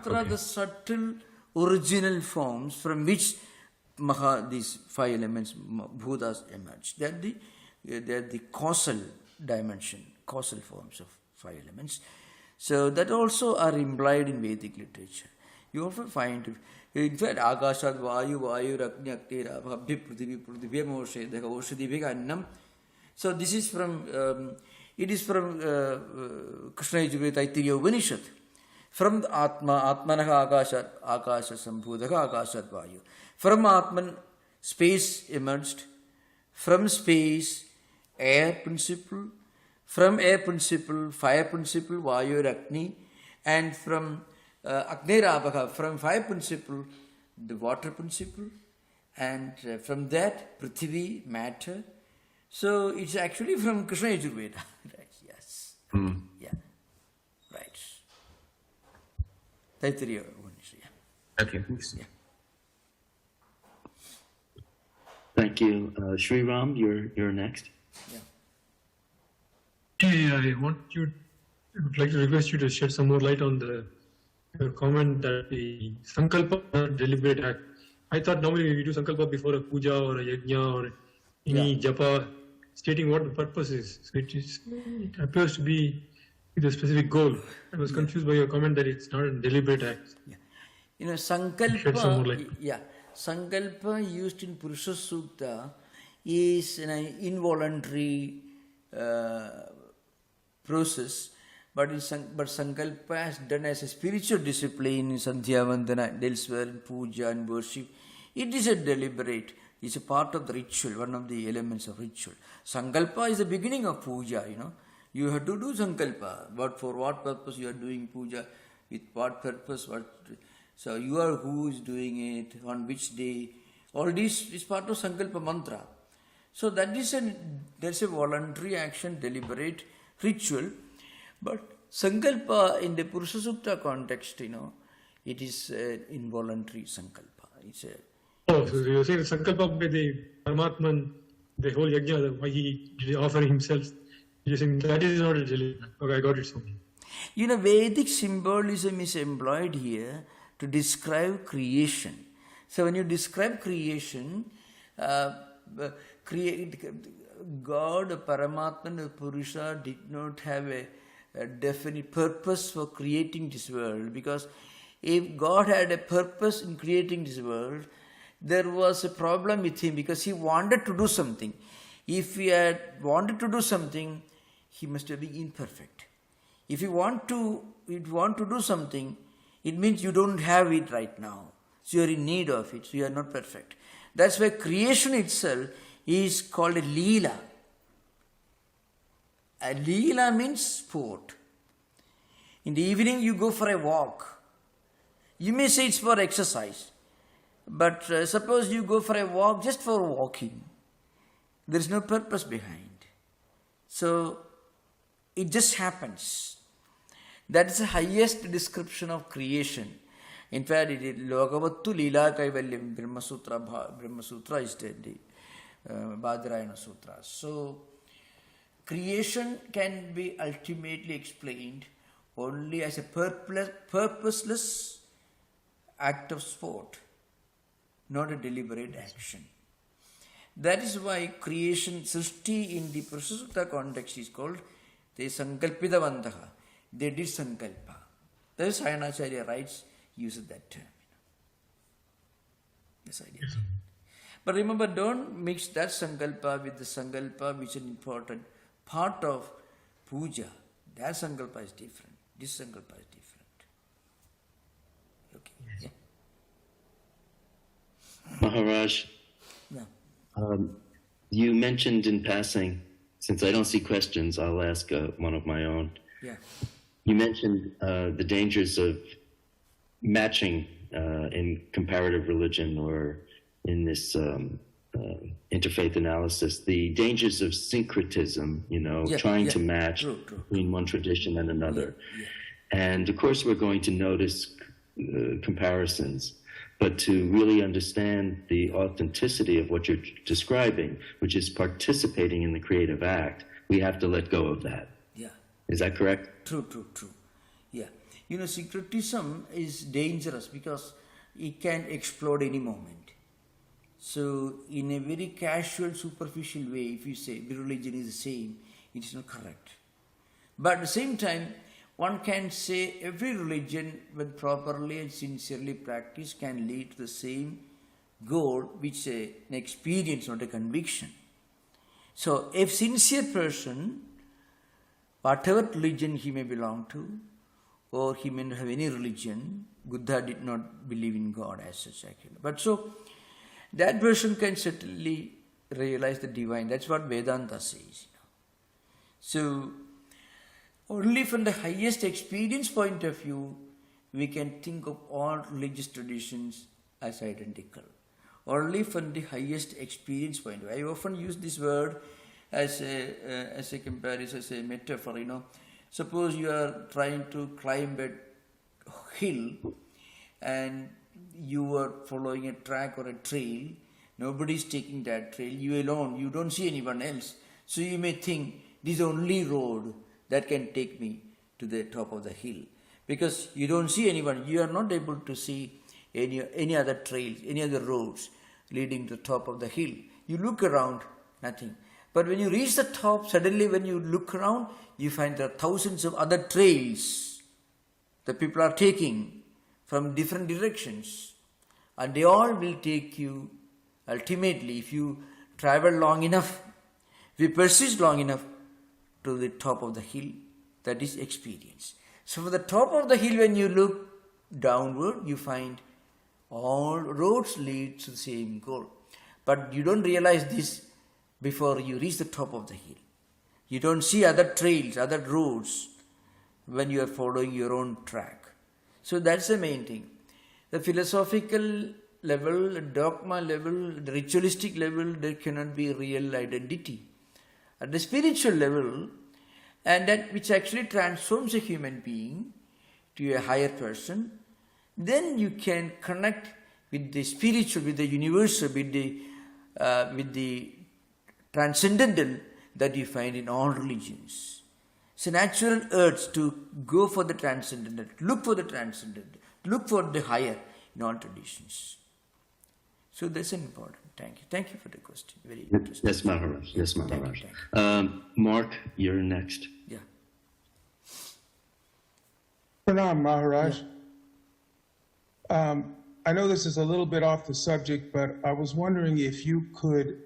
okay. The subtle original forms from which these 5 elements, Bhutas, emerged. They are the causal dimension, causal forms of 5 elements. So that also are implied in Vedic literature. You often find, in fact, Akashad Vayu, Ragni, Aktera, Bhabhi, Prithvi, Moshe, the Oshadhi, Annam. So this is from, it is from Krishna Yajurveda Taittiriya Upanishad. From the Atmanaha Akasha Sambhudaka Akashad Vayu. From Atman, space emerged. From space, air principle. From air principle, fire principle, Vayu, Ragni. And from Agnerabhaka, from fire principle, the water principle, and from that, Prithvi, matter. So it's actually from Krishna Yajurveda. Right, yes. Yeah. Right. Taittiriya Upanishad. Okay, thanks. Yeah. Thank you. Sri Ram, you're next. Yeah. I would like to request you to shed some more light on your comment that the sankalpa are deliberate act. I thought normally we do sankalpa before a puja or a yajna or any japa, stating what the purpose is. So it appears to be with a specific goal. I was confused by your comment that it's not a deliberate act. Yeah. Sankalpa. Shed some more light. Yeah. Sankalpa used in Purusha Sukta is an involuntary process. But Sankalpa is done as a spiritual discipline in Sandhya Vandana and elsewhere in puja and worship. It is a deliberate, it's a part of the ritual, one of the elements of ritual. Sankalpa is the beginning of puja, You have to do Sankalpa, but for what purpose you are doing puja, with what purpose, so you are who is doing it, on which day. All this is part of Sankalpa mantra. So there's a voluntary action, deliberate ritual. But Sankalpa in the Purusha Sukta context, it is involuntary Sankalpa. It's a, Oh, so you're saying the Sankalpa by the Paramatman, the whole yajna, why he did offer himself, you're saying that is not a jelly. Okay, I got it, Swami. you know, Vedic symbolism is employed here to describe creation. So when you describe creation, God, Paramatman, Purusha did not have a definite purpose for creating this world, because if God had a purpose in creating this world, there was a problem with him because he wanted to do something. If he had wanted to do something, he must have been imperfect. If you want to do something, it means you don't have it right now. So you are in need of it, so you are not perfect. That's why creation itself is called a Leela. A Leela means sport. In the evening you go for a walk. You may say it's for exercise. But suppose you go for a walk just for walking. There is no purpose behind. So it just happens. That is the highest description of creation. In fact, it is Lokavattu Leela Kaivalyam Brahma Sutra is the Badarayana Sutra. So creation can be ultimately explained only as a purposeless act of sport, not a deliberate action. That is why creation, Srishti in the Prasutta context is called Te Sankalpitavantaha. They did Sankalpa. That is Sayanacharya writes, uses that term. This idea. But remember, don't mix that Sankalpa with the Sankalpa which is an important part of puja. That Sankalpa is different. This Sankalpa is different. Okay. Yeah. Maharaj, Yeah. you mentioned in passing, since I don't see questions, I'll ask one of my own. Yeah. You mentioned the dangers of matching in comparative religion or in this interfaith analysis, the dangers of syncretism, trying to match True. between one tradition and another. Yeah. And of course, we're going to notice comparisons, but to really understand the authenticity of what you're describing, which is participating in the creative act, we have to let go of that. Yeah. Is that correct? True. Yeah. Syncretism is dangerous because it can explode any moment. So, in a very casual, superficial way, if you say religion is the same, it is not correct. But at the same time, one can say every religion, when properly and sincerely practiced, can lead to the same goal, which is an experience, not a conviction. So, a sincere person, whatever religion he may belong to, or he may not have any religion, Buddha did not believe in God as such actually. But so, that person can certainly realize the divine. That's what Vedanta says. So, only from the highest experience point of view, we can think of all religious traditions as identical. Only from the highest experience point of view. I often use this word as a comparison, as a metaphor, Suppose you are trying to climb a hill and you are following a track or a trail. Nobody is taking that trail. You alone. You don't see anyone else. So you may think, this is the only road that can take me to the top of the hill. Because you don't see anyone. You are not able to see any other trails, any other roads leading to the top of the hill. You look around, nothing. But when you reach the top, suddenly when you look around, you find there are thousands of other trails that people are taking from different directions. And they all will take you, ultimately, if you travel long enough, if you persist long enough, to the top of the hill. That is experience. So from the top of the hill, when you look downward, you find all roads lead to the same goal. But you don't realize this before you reach the top of the hill. You don't see other trails, other roads when you are following your own track. So that's the main thing. The philosophical level, the dogma level, the ritualistic level, there cannot be real identity. At the spiritual level, and that which actually transforms a human being to a higher person, then you can connect with the spiritual, with the universal, with the transcendental that you find in all religions. It's a natural urge to go for the transcendental, look for the transcendental, look for the higher in all traditions. So that's important. Thank you. Thank you for the question. Very interesting. Yes, Maharaj. Yes, Maharaj. Thank you. Mark, you're next. Yeah. Pranam, Maharaj. I know this is a little bit off the subject, but I was wondering if you could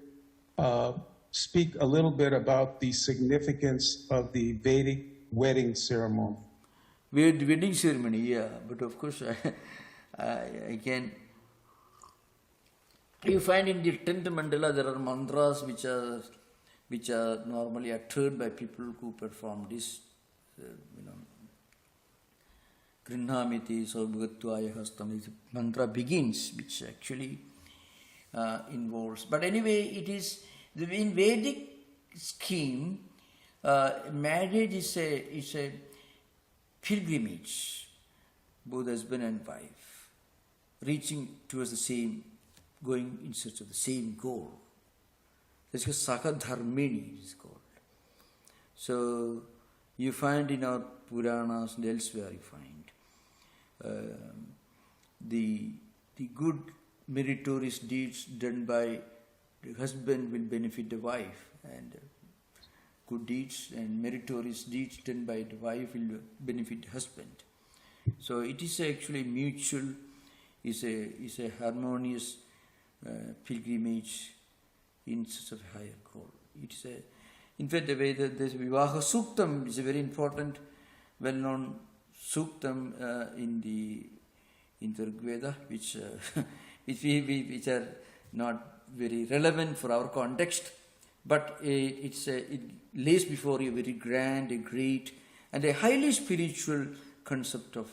speak a little bit about the significance of the Vedic wedding ceremony. Wedding ceremony, yeah. But of course, I can. You find in the 10th mandala there are mantras which are normally uttered by people who perform this, Grihnamiti Saubhagatvaya Hastam. This mantra begins, which actually involves. But anyway, it is in Vedic scheme. Marriage is a pilgrimage, both husband and wife, reaching towards the same, going in search of the same goal. That's because Saka Dharmini is called. So you find in our Puranas and elsewhere, you find the good meritorious deeds done by the husband will benefit the wife, and good deeds and meritorious deeds done by the wife will benefit the husband. So it is actually mutual, is a harmonious pilgrimage in search of higher goal. It is in fact, the way that this Vivaha Suktam is a very important, well-known Suktam in the Rig Veda, which are not very relevant for our context, but it lays before you a very grand, a great, and a highly spiritual concept of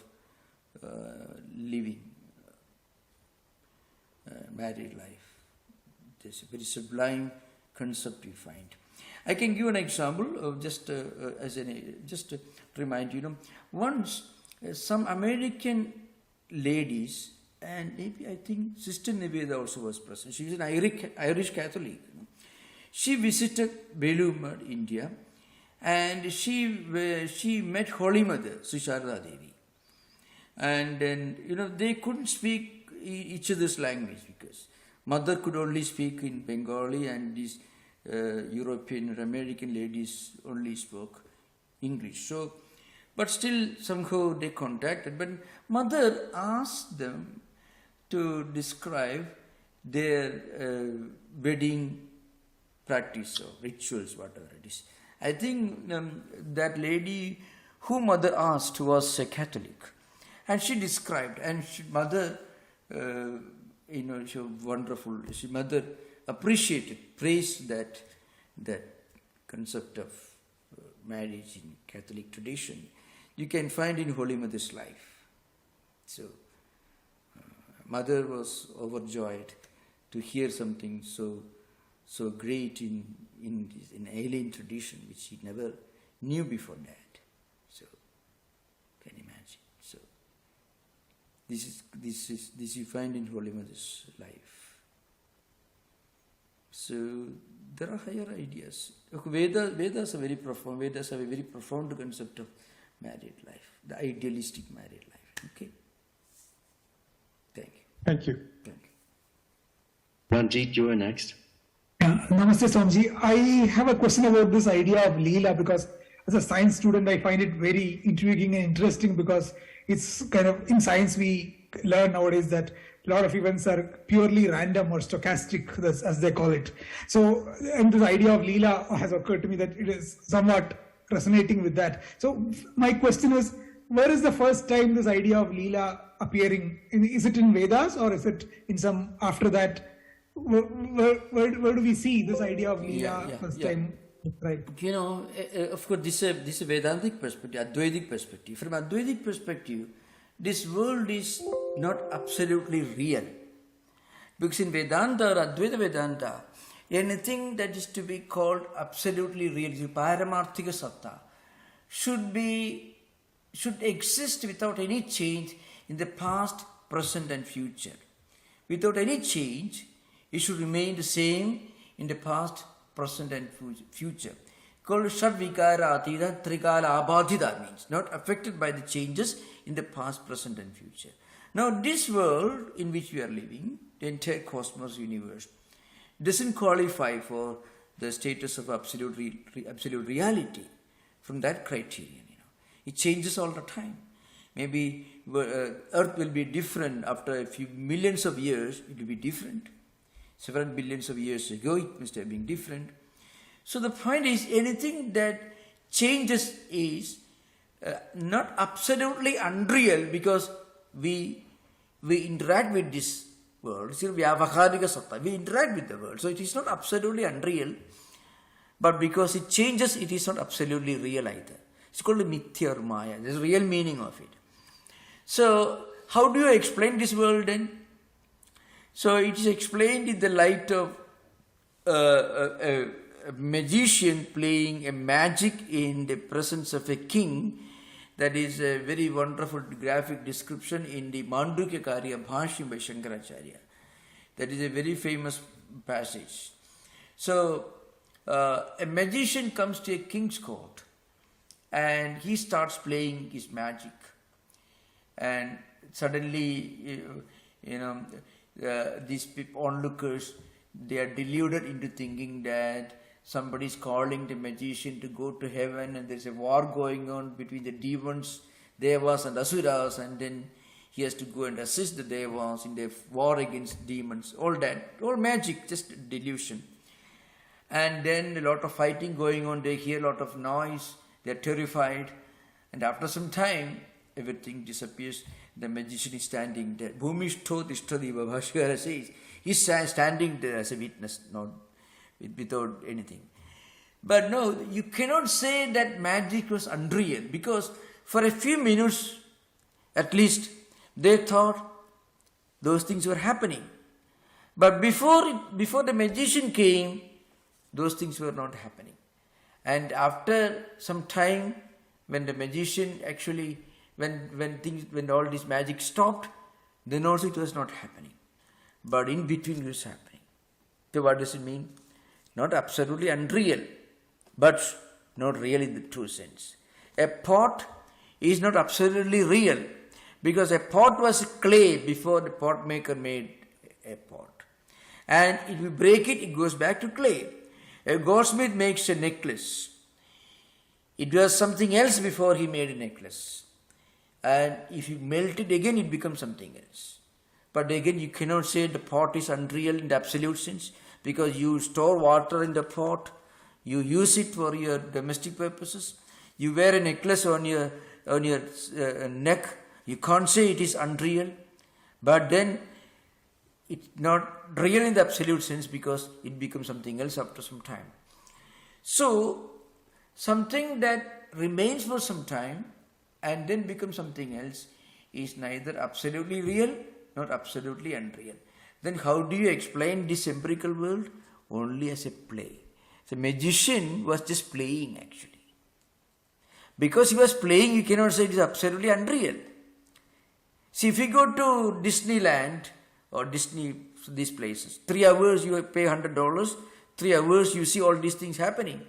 living married life. There's a very sublime concept we find. I can give an example of just to remind you. Once some American ladies, and maybe I think Sister Niveda also was present. She was an Irish Catholic. She visited Vellore, India, and she met Holy Mother, Sri Sharada Devi. And then, they couldn't speak each other's language because mother could only speak in Bengali and these European or American ladies only spoke English. So, but still somehow they contacted. But mother asked them to describe their wedding practice or rituals, whatever it is. I think that lady who mother asked was a Catholic, and she described, and mother, she was wonderful. She mother appreciated, praised that concept of marriage in Catholic tradition. You can find in Holy Mother's life. So, mother was overjoyed to hear something so great in alien tradition, which she never knew before that. So, can you imagine? So, this you find in Holy Mother's life. So, there are higher ideas. Vedas are very profound. Vedas have a very profound concept of married life, the idealistic married life. Okay. Thank you. Thank you. Thank you. Ranjit, you are next. Namaste, Swamiji. I have a question about this idea of Leela, because as a science student, I find it very intriguing and interesting, because it's kind of, in science we learn nowadays that a lot of events are purely random or stochastic, as they call it. So, and this idea of Leela has occurred to me that it is somewhat resonating with that. So, my question is, where is the first time this idea of Leela appearing? Is it in Vedas, or is it in some after that? Where do we see this idea of Leela first time? Right. Of course, this is a Vedantic perspective, Advaitic perspective. From Advaitic perspective, this world is not absolutely real. Because in Vedanta or Advaita Vedanta, anything that is to be called absolutely real, Paramarthika Satta, should exist without any change in the past, present and future. without any change. It should remain the same in the past, present and future. Called Shadvikara Atita Trikala Abhadita means not affected by the changes in the past, present and future. Now this world in which we are living, the entire cosmos universe, doesn't qualify for the status of absolute reality from that criterion. It changes all the time. Maybe Earth will be different after a few millions of years, it will be different. Several billions of years ago, it must have been different. So the point is, anything that changes is not absolutely unreal because we interact with this world. We interact with the world. So it is not absolutely unreal, but because it changes, it is not absolutely real either. It's called mithya or maya. There's a real meaning of it. So how do you explain this world then? So it is explained in the light of a magician playing a magic in the presence of a king. That is a very wonderful graphic description in the Mandukya Karya Bhashyam by Shankaracharya. That is a very famous passage. So a magician comes to a king's court and he starts playing his magic. And suddenly, these onlookers, they are deluded into thinking that somebody is calling the magician to go to heaven and there's a war going on between the demons, devas and asuras, and then he has to go and assist the devas in their war against demons. All that, all magic, just delusion. And then a lot of fighting going on, they hear a lot of noise, they are terrified, and after some time, everything disappears. The magician is standing there. Bhumishto tishtadiva, Bhashyara says. He's standing there as a witness, not without anything. But no, you cannot say that magic was unreal, because for a few minutes, at least, they thought those things were happening. But before the magician came, those things were not happening. And after some time, when the magician actually, when all this magic stopped, then also it was not happening. But in between it was happening. So what does it mean? Not absolutely unreal, but not real in the true sense. A pot is not absolutely real, because a pot was clay before the pot maker made a pot. And if you break it, it goes back to clay. A goldsmith makes a necklace. It was something else before he made a necklace. And if you melt it again, it becomes something else. But again, you cannot say the pot is unreal in the absolute sense, because you store water in the pot, you use it for your domestic purposes, you wear a necklace on your neck, you can't say it is unreal, but then it's not real in the absolute sense because it becomes something else after some time. So, something that remains for some time and then becomes something else is neither absolutely real nor absolutely unreal. Then how do you explain this empirical world? Only as a play. The magician was just playing actually. Because he was playing, you cannot say it is absolutely unreal. See, if you go to Disneyland or Disney, these places, 3 hours you pay $100, 3 hours you see all these things happening.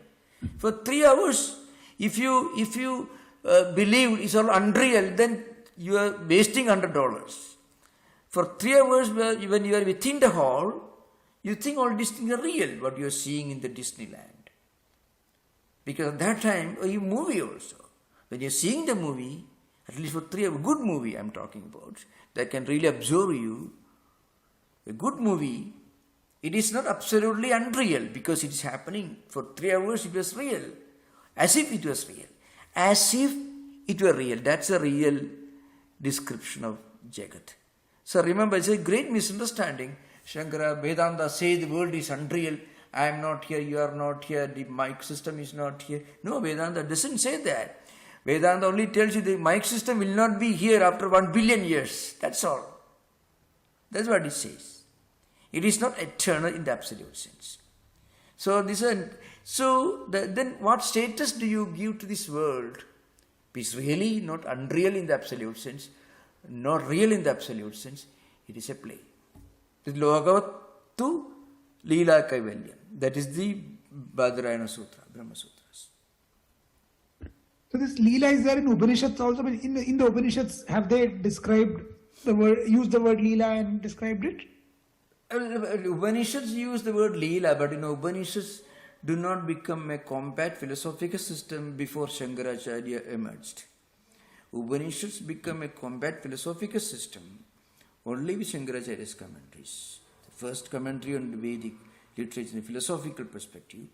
For 3 hours, if you believe it's all unreal, then you are wasting $100. For 3 hours, when you are within the hall, you think all these things are real, what you are seeing in the Disneyland. Because at that time, you movie also. When you are seeing the movie, at least for 3 hours, good movie I am talking about, that can really absorb you, a good movie, it is not absolutely unreal because it is happening. For 3 hours it was real. As if it was real. As if it were real. That's a real description of Jagat. So remember, it's a great misunderstanding. Shankara, Vedanta say the world is unreal. I am not here, you are not here, the mic system is not here. No, Vedanta doesn't say that. Vedanta only tells you the mic system will not be here after 1 billion years. That's all. That's what it says. It is not eternal in the absolute sense. So then what status do you give to this world? It is really not unreal in the absolute sense, not real in the absolute sense. It is a play. Logavattu Leela Kaivalyam. That is the Badarayana Sutra, Brahma Sutras. So this Leela is there in Upanishads also. But in the Upanishads, have they described the word, used the word Leela and described it? Upanishads use the word Leela, but Upanishads do not become a compact philosophical system before Shankaracharya emerged. Upanishads become a compact philosophical system only with Shankaracharya's commentaries. The first commentary on the Vedic literature in a philosophical perspective.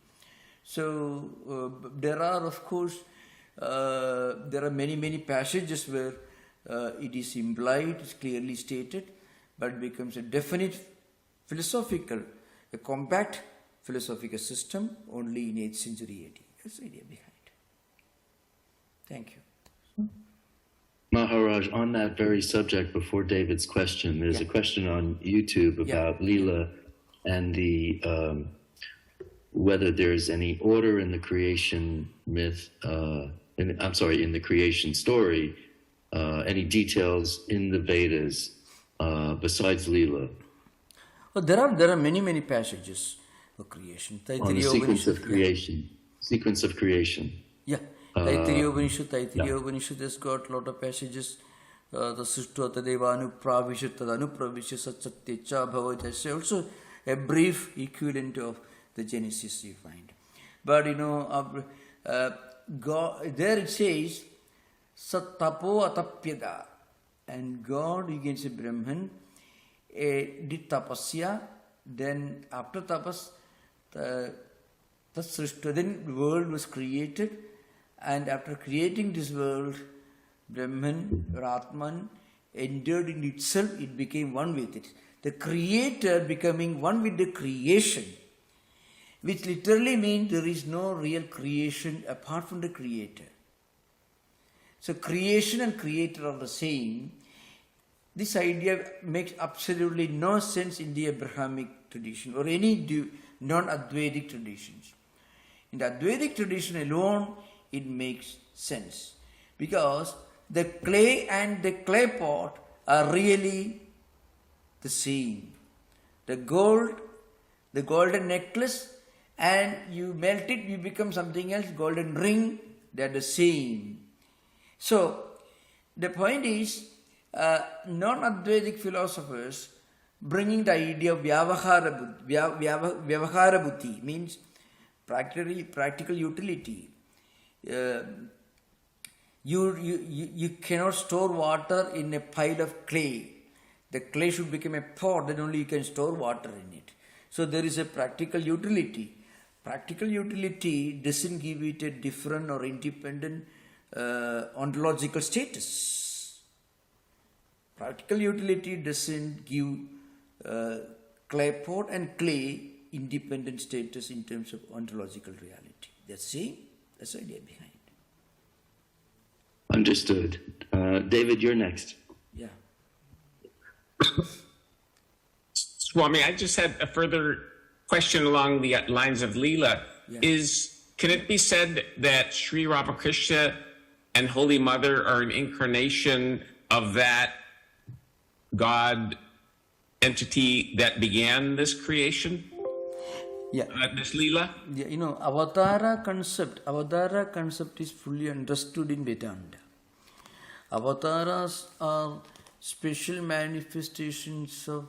So there are, of course, there are many passages where it is implied, it's clearly stated, but becomes a definite philosophical, a compact philosophical system only in 8th century AD. That's the idea behind. Thank you. Maharaj, on that very subject, before David's question, there's a question on YouTube about Leela and the whether there's any order in the creation myth, in the creation story, any details in the Vedas besides Leela. Well, there are many passages of creation. On the sequence of creation. Sequence of creation. Yeah. Taittiriya Upanishad has got a lot of passages. The Srishtu Tadeva Anupravishat Anupravishat Satsatyecha Bhava. That's also a brief equivalent of the Genesis you find. But God, there it says Sattapo Atapyada, and God, you can say Brahman, did tapasya. Then after tapas, the Srishtu, then the world was created. And after creating this world, Brahman or Atman entered in itself, it became one with it. The creator becoming one with the creation, which literally means there is no real creation apart from the creator. So creation and creator are the same. This idea makes absolutely no sense in the Abrahamic tradition or any non-Advaitic traditions. In the Advaitic tradition alone, it makes sense, because the clay and the clay pot are really the same. The golden necklace, and you melt it, you become something else, golden ring, they are the same. So, the point is, non-Advaitic philosophers bringing the idea of Vyavahara Buddhi, means practical utility. You cannot store water in a pile of clay. The clay should become a pot, then only you can store water in it. So there is a practical utility. Practical utility doesn't give it a different or independent ontological status. Practical utility doesn't give clay pot and clay independent status in terms of ontological reality. That's the idea behind. Understood. David, you're next. Yeah. Swami, I just had a further question along the lines of Leela. Yeah. Can it be said that Sri Ramakrishna and Holy Mother are an incarnation of that God entity that began this creation? Yeah. This Leela? Yeah, Avatara concept is fully understood in Vedanta. Avataras are special manifestations of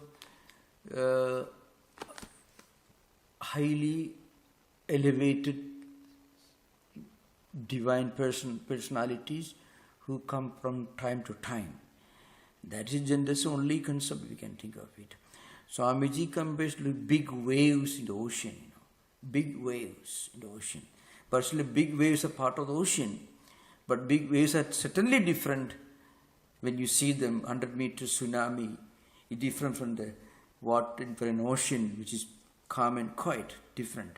highly elevated divine personalities who come from time to time. That's the only concept we can think of it. Swamiji compares with big waves in the ocean. Big waves in the ocean. Personally, big waves are part of the ocean, but big waves are certainly different when you see them. 100 meter tsunami is different from the water for an ocean, which is calm and quiet, different.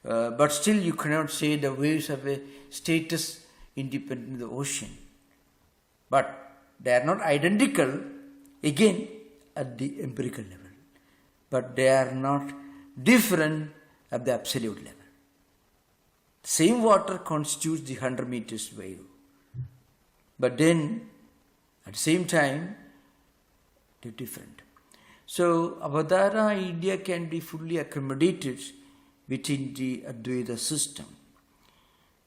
But still, you cannot say the waves have a status independent of the ocean. But they are not identical, again, at the empirical level. But they are not different at the absolute level. Same water constitutes the 100 meters wave. But then, at the same time, they're different. So Avadara idea can be fully accommodated within the Advaita system.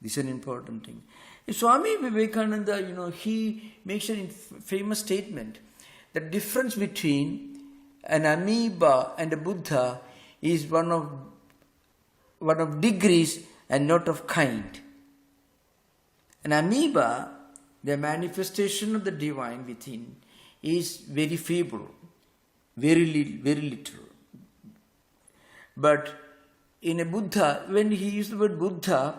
This is an important thing. Swami Vivekananda, he makes a famous statement. The difference between an amoeba and a Buddha is one of degrees and not of kind. An amoeba, the manifestation of the divine within, is very feeble, very little. But in a Buddha, when he used the word Buddha,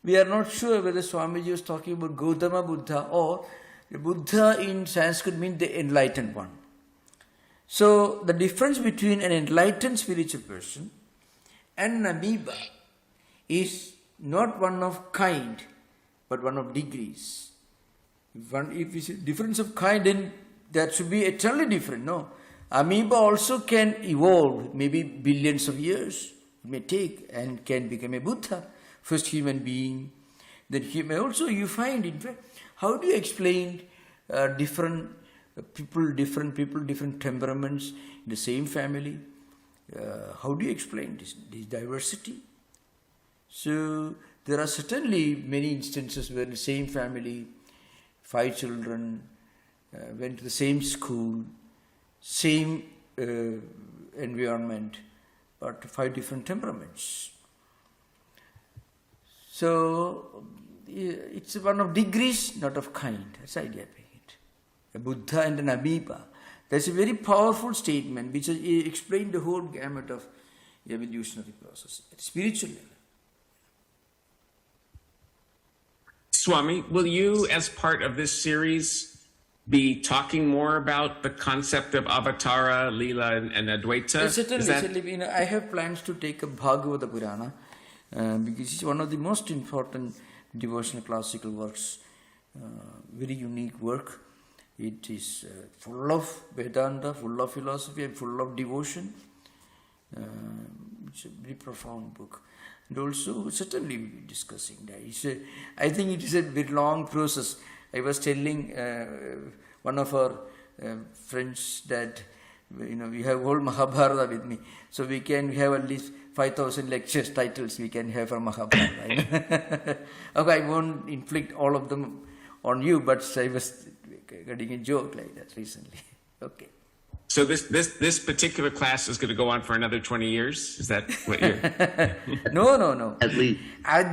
we are not sure whether Swamiji was talking about Gautama Buddha or the Buddha in Sanskrit means the enlightened one. So the difference between an enlightened spiritual person and an amoeba is not one of kind, but one of degrees. If it's a difference of kind, then that should be eternally different. No. Amoeba also can evolve, maybe billions of years it may take, and can become a Buddha, first human being. Then he may also, you find, in fact, how do you explain different people, different temperaments in the same family? How do you explain this diversity? So there are certainly many instances where the same family, 5 children, went to the same school, same environment, but 5 different temperaments. So it's one of degrees, not of kind. That's the idea behind it. A Buddha and an amoeba. That's a very powerful statement which explains the whole gamut of evolutionary process at spiritual level. Swami, will you, as part of this series, be talking more about the concept of Avatara, Leela, and Advaita? Certainly, I have plans to take a Bhagavata Purana because it's one of the most important devotional classical works, very unique work. It is full of Vedanta, full of philosophy, and full of devotion. It's a very profound book. And also, certainly, we'll be discussing that. I think it is a very long process. I was telling one of our friends that, we have whole Mahabharata with me. So we have at least 5,000 lectures, titles we can have for Mahabharata. Okay, I won't inflict all of them on you, but I was getting a joke like that recently. Okay. So this particular class is going to go on for another 20 years? Is that what you're... No. At least.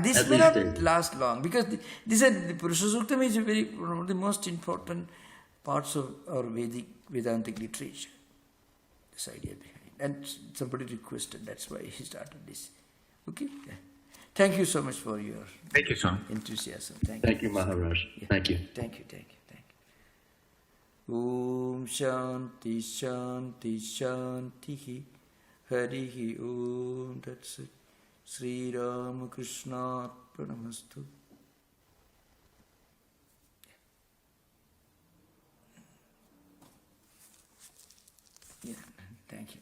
This may not last long because the Purusha Suktam is one of the most important parts of our Vedantic literature. This idea behind it. And somebody requested, that's why he started this. Okay? Yeah. Thank you so much for your Thank you, Swami. enthusiasm. Thank you, Maharaj. Yeah. Thank you. Thank you. Om Shanti Shanti Shanti Harihi Om Tatsat Sri Ramakrishna Arpanamastu. Yeah, thank you.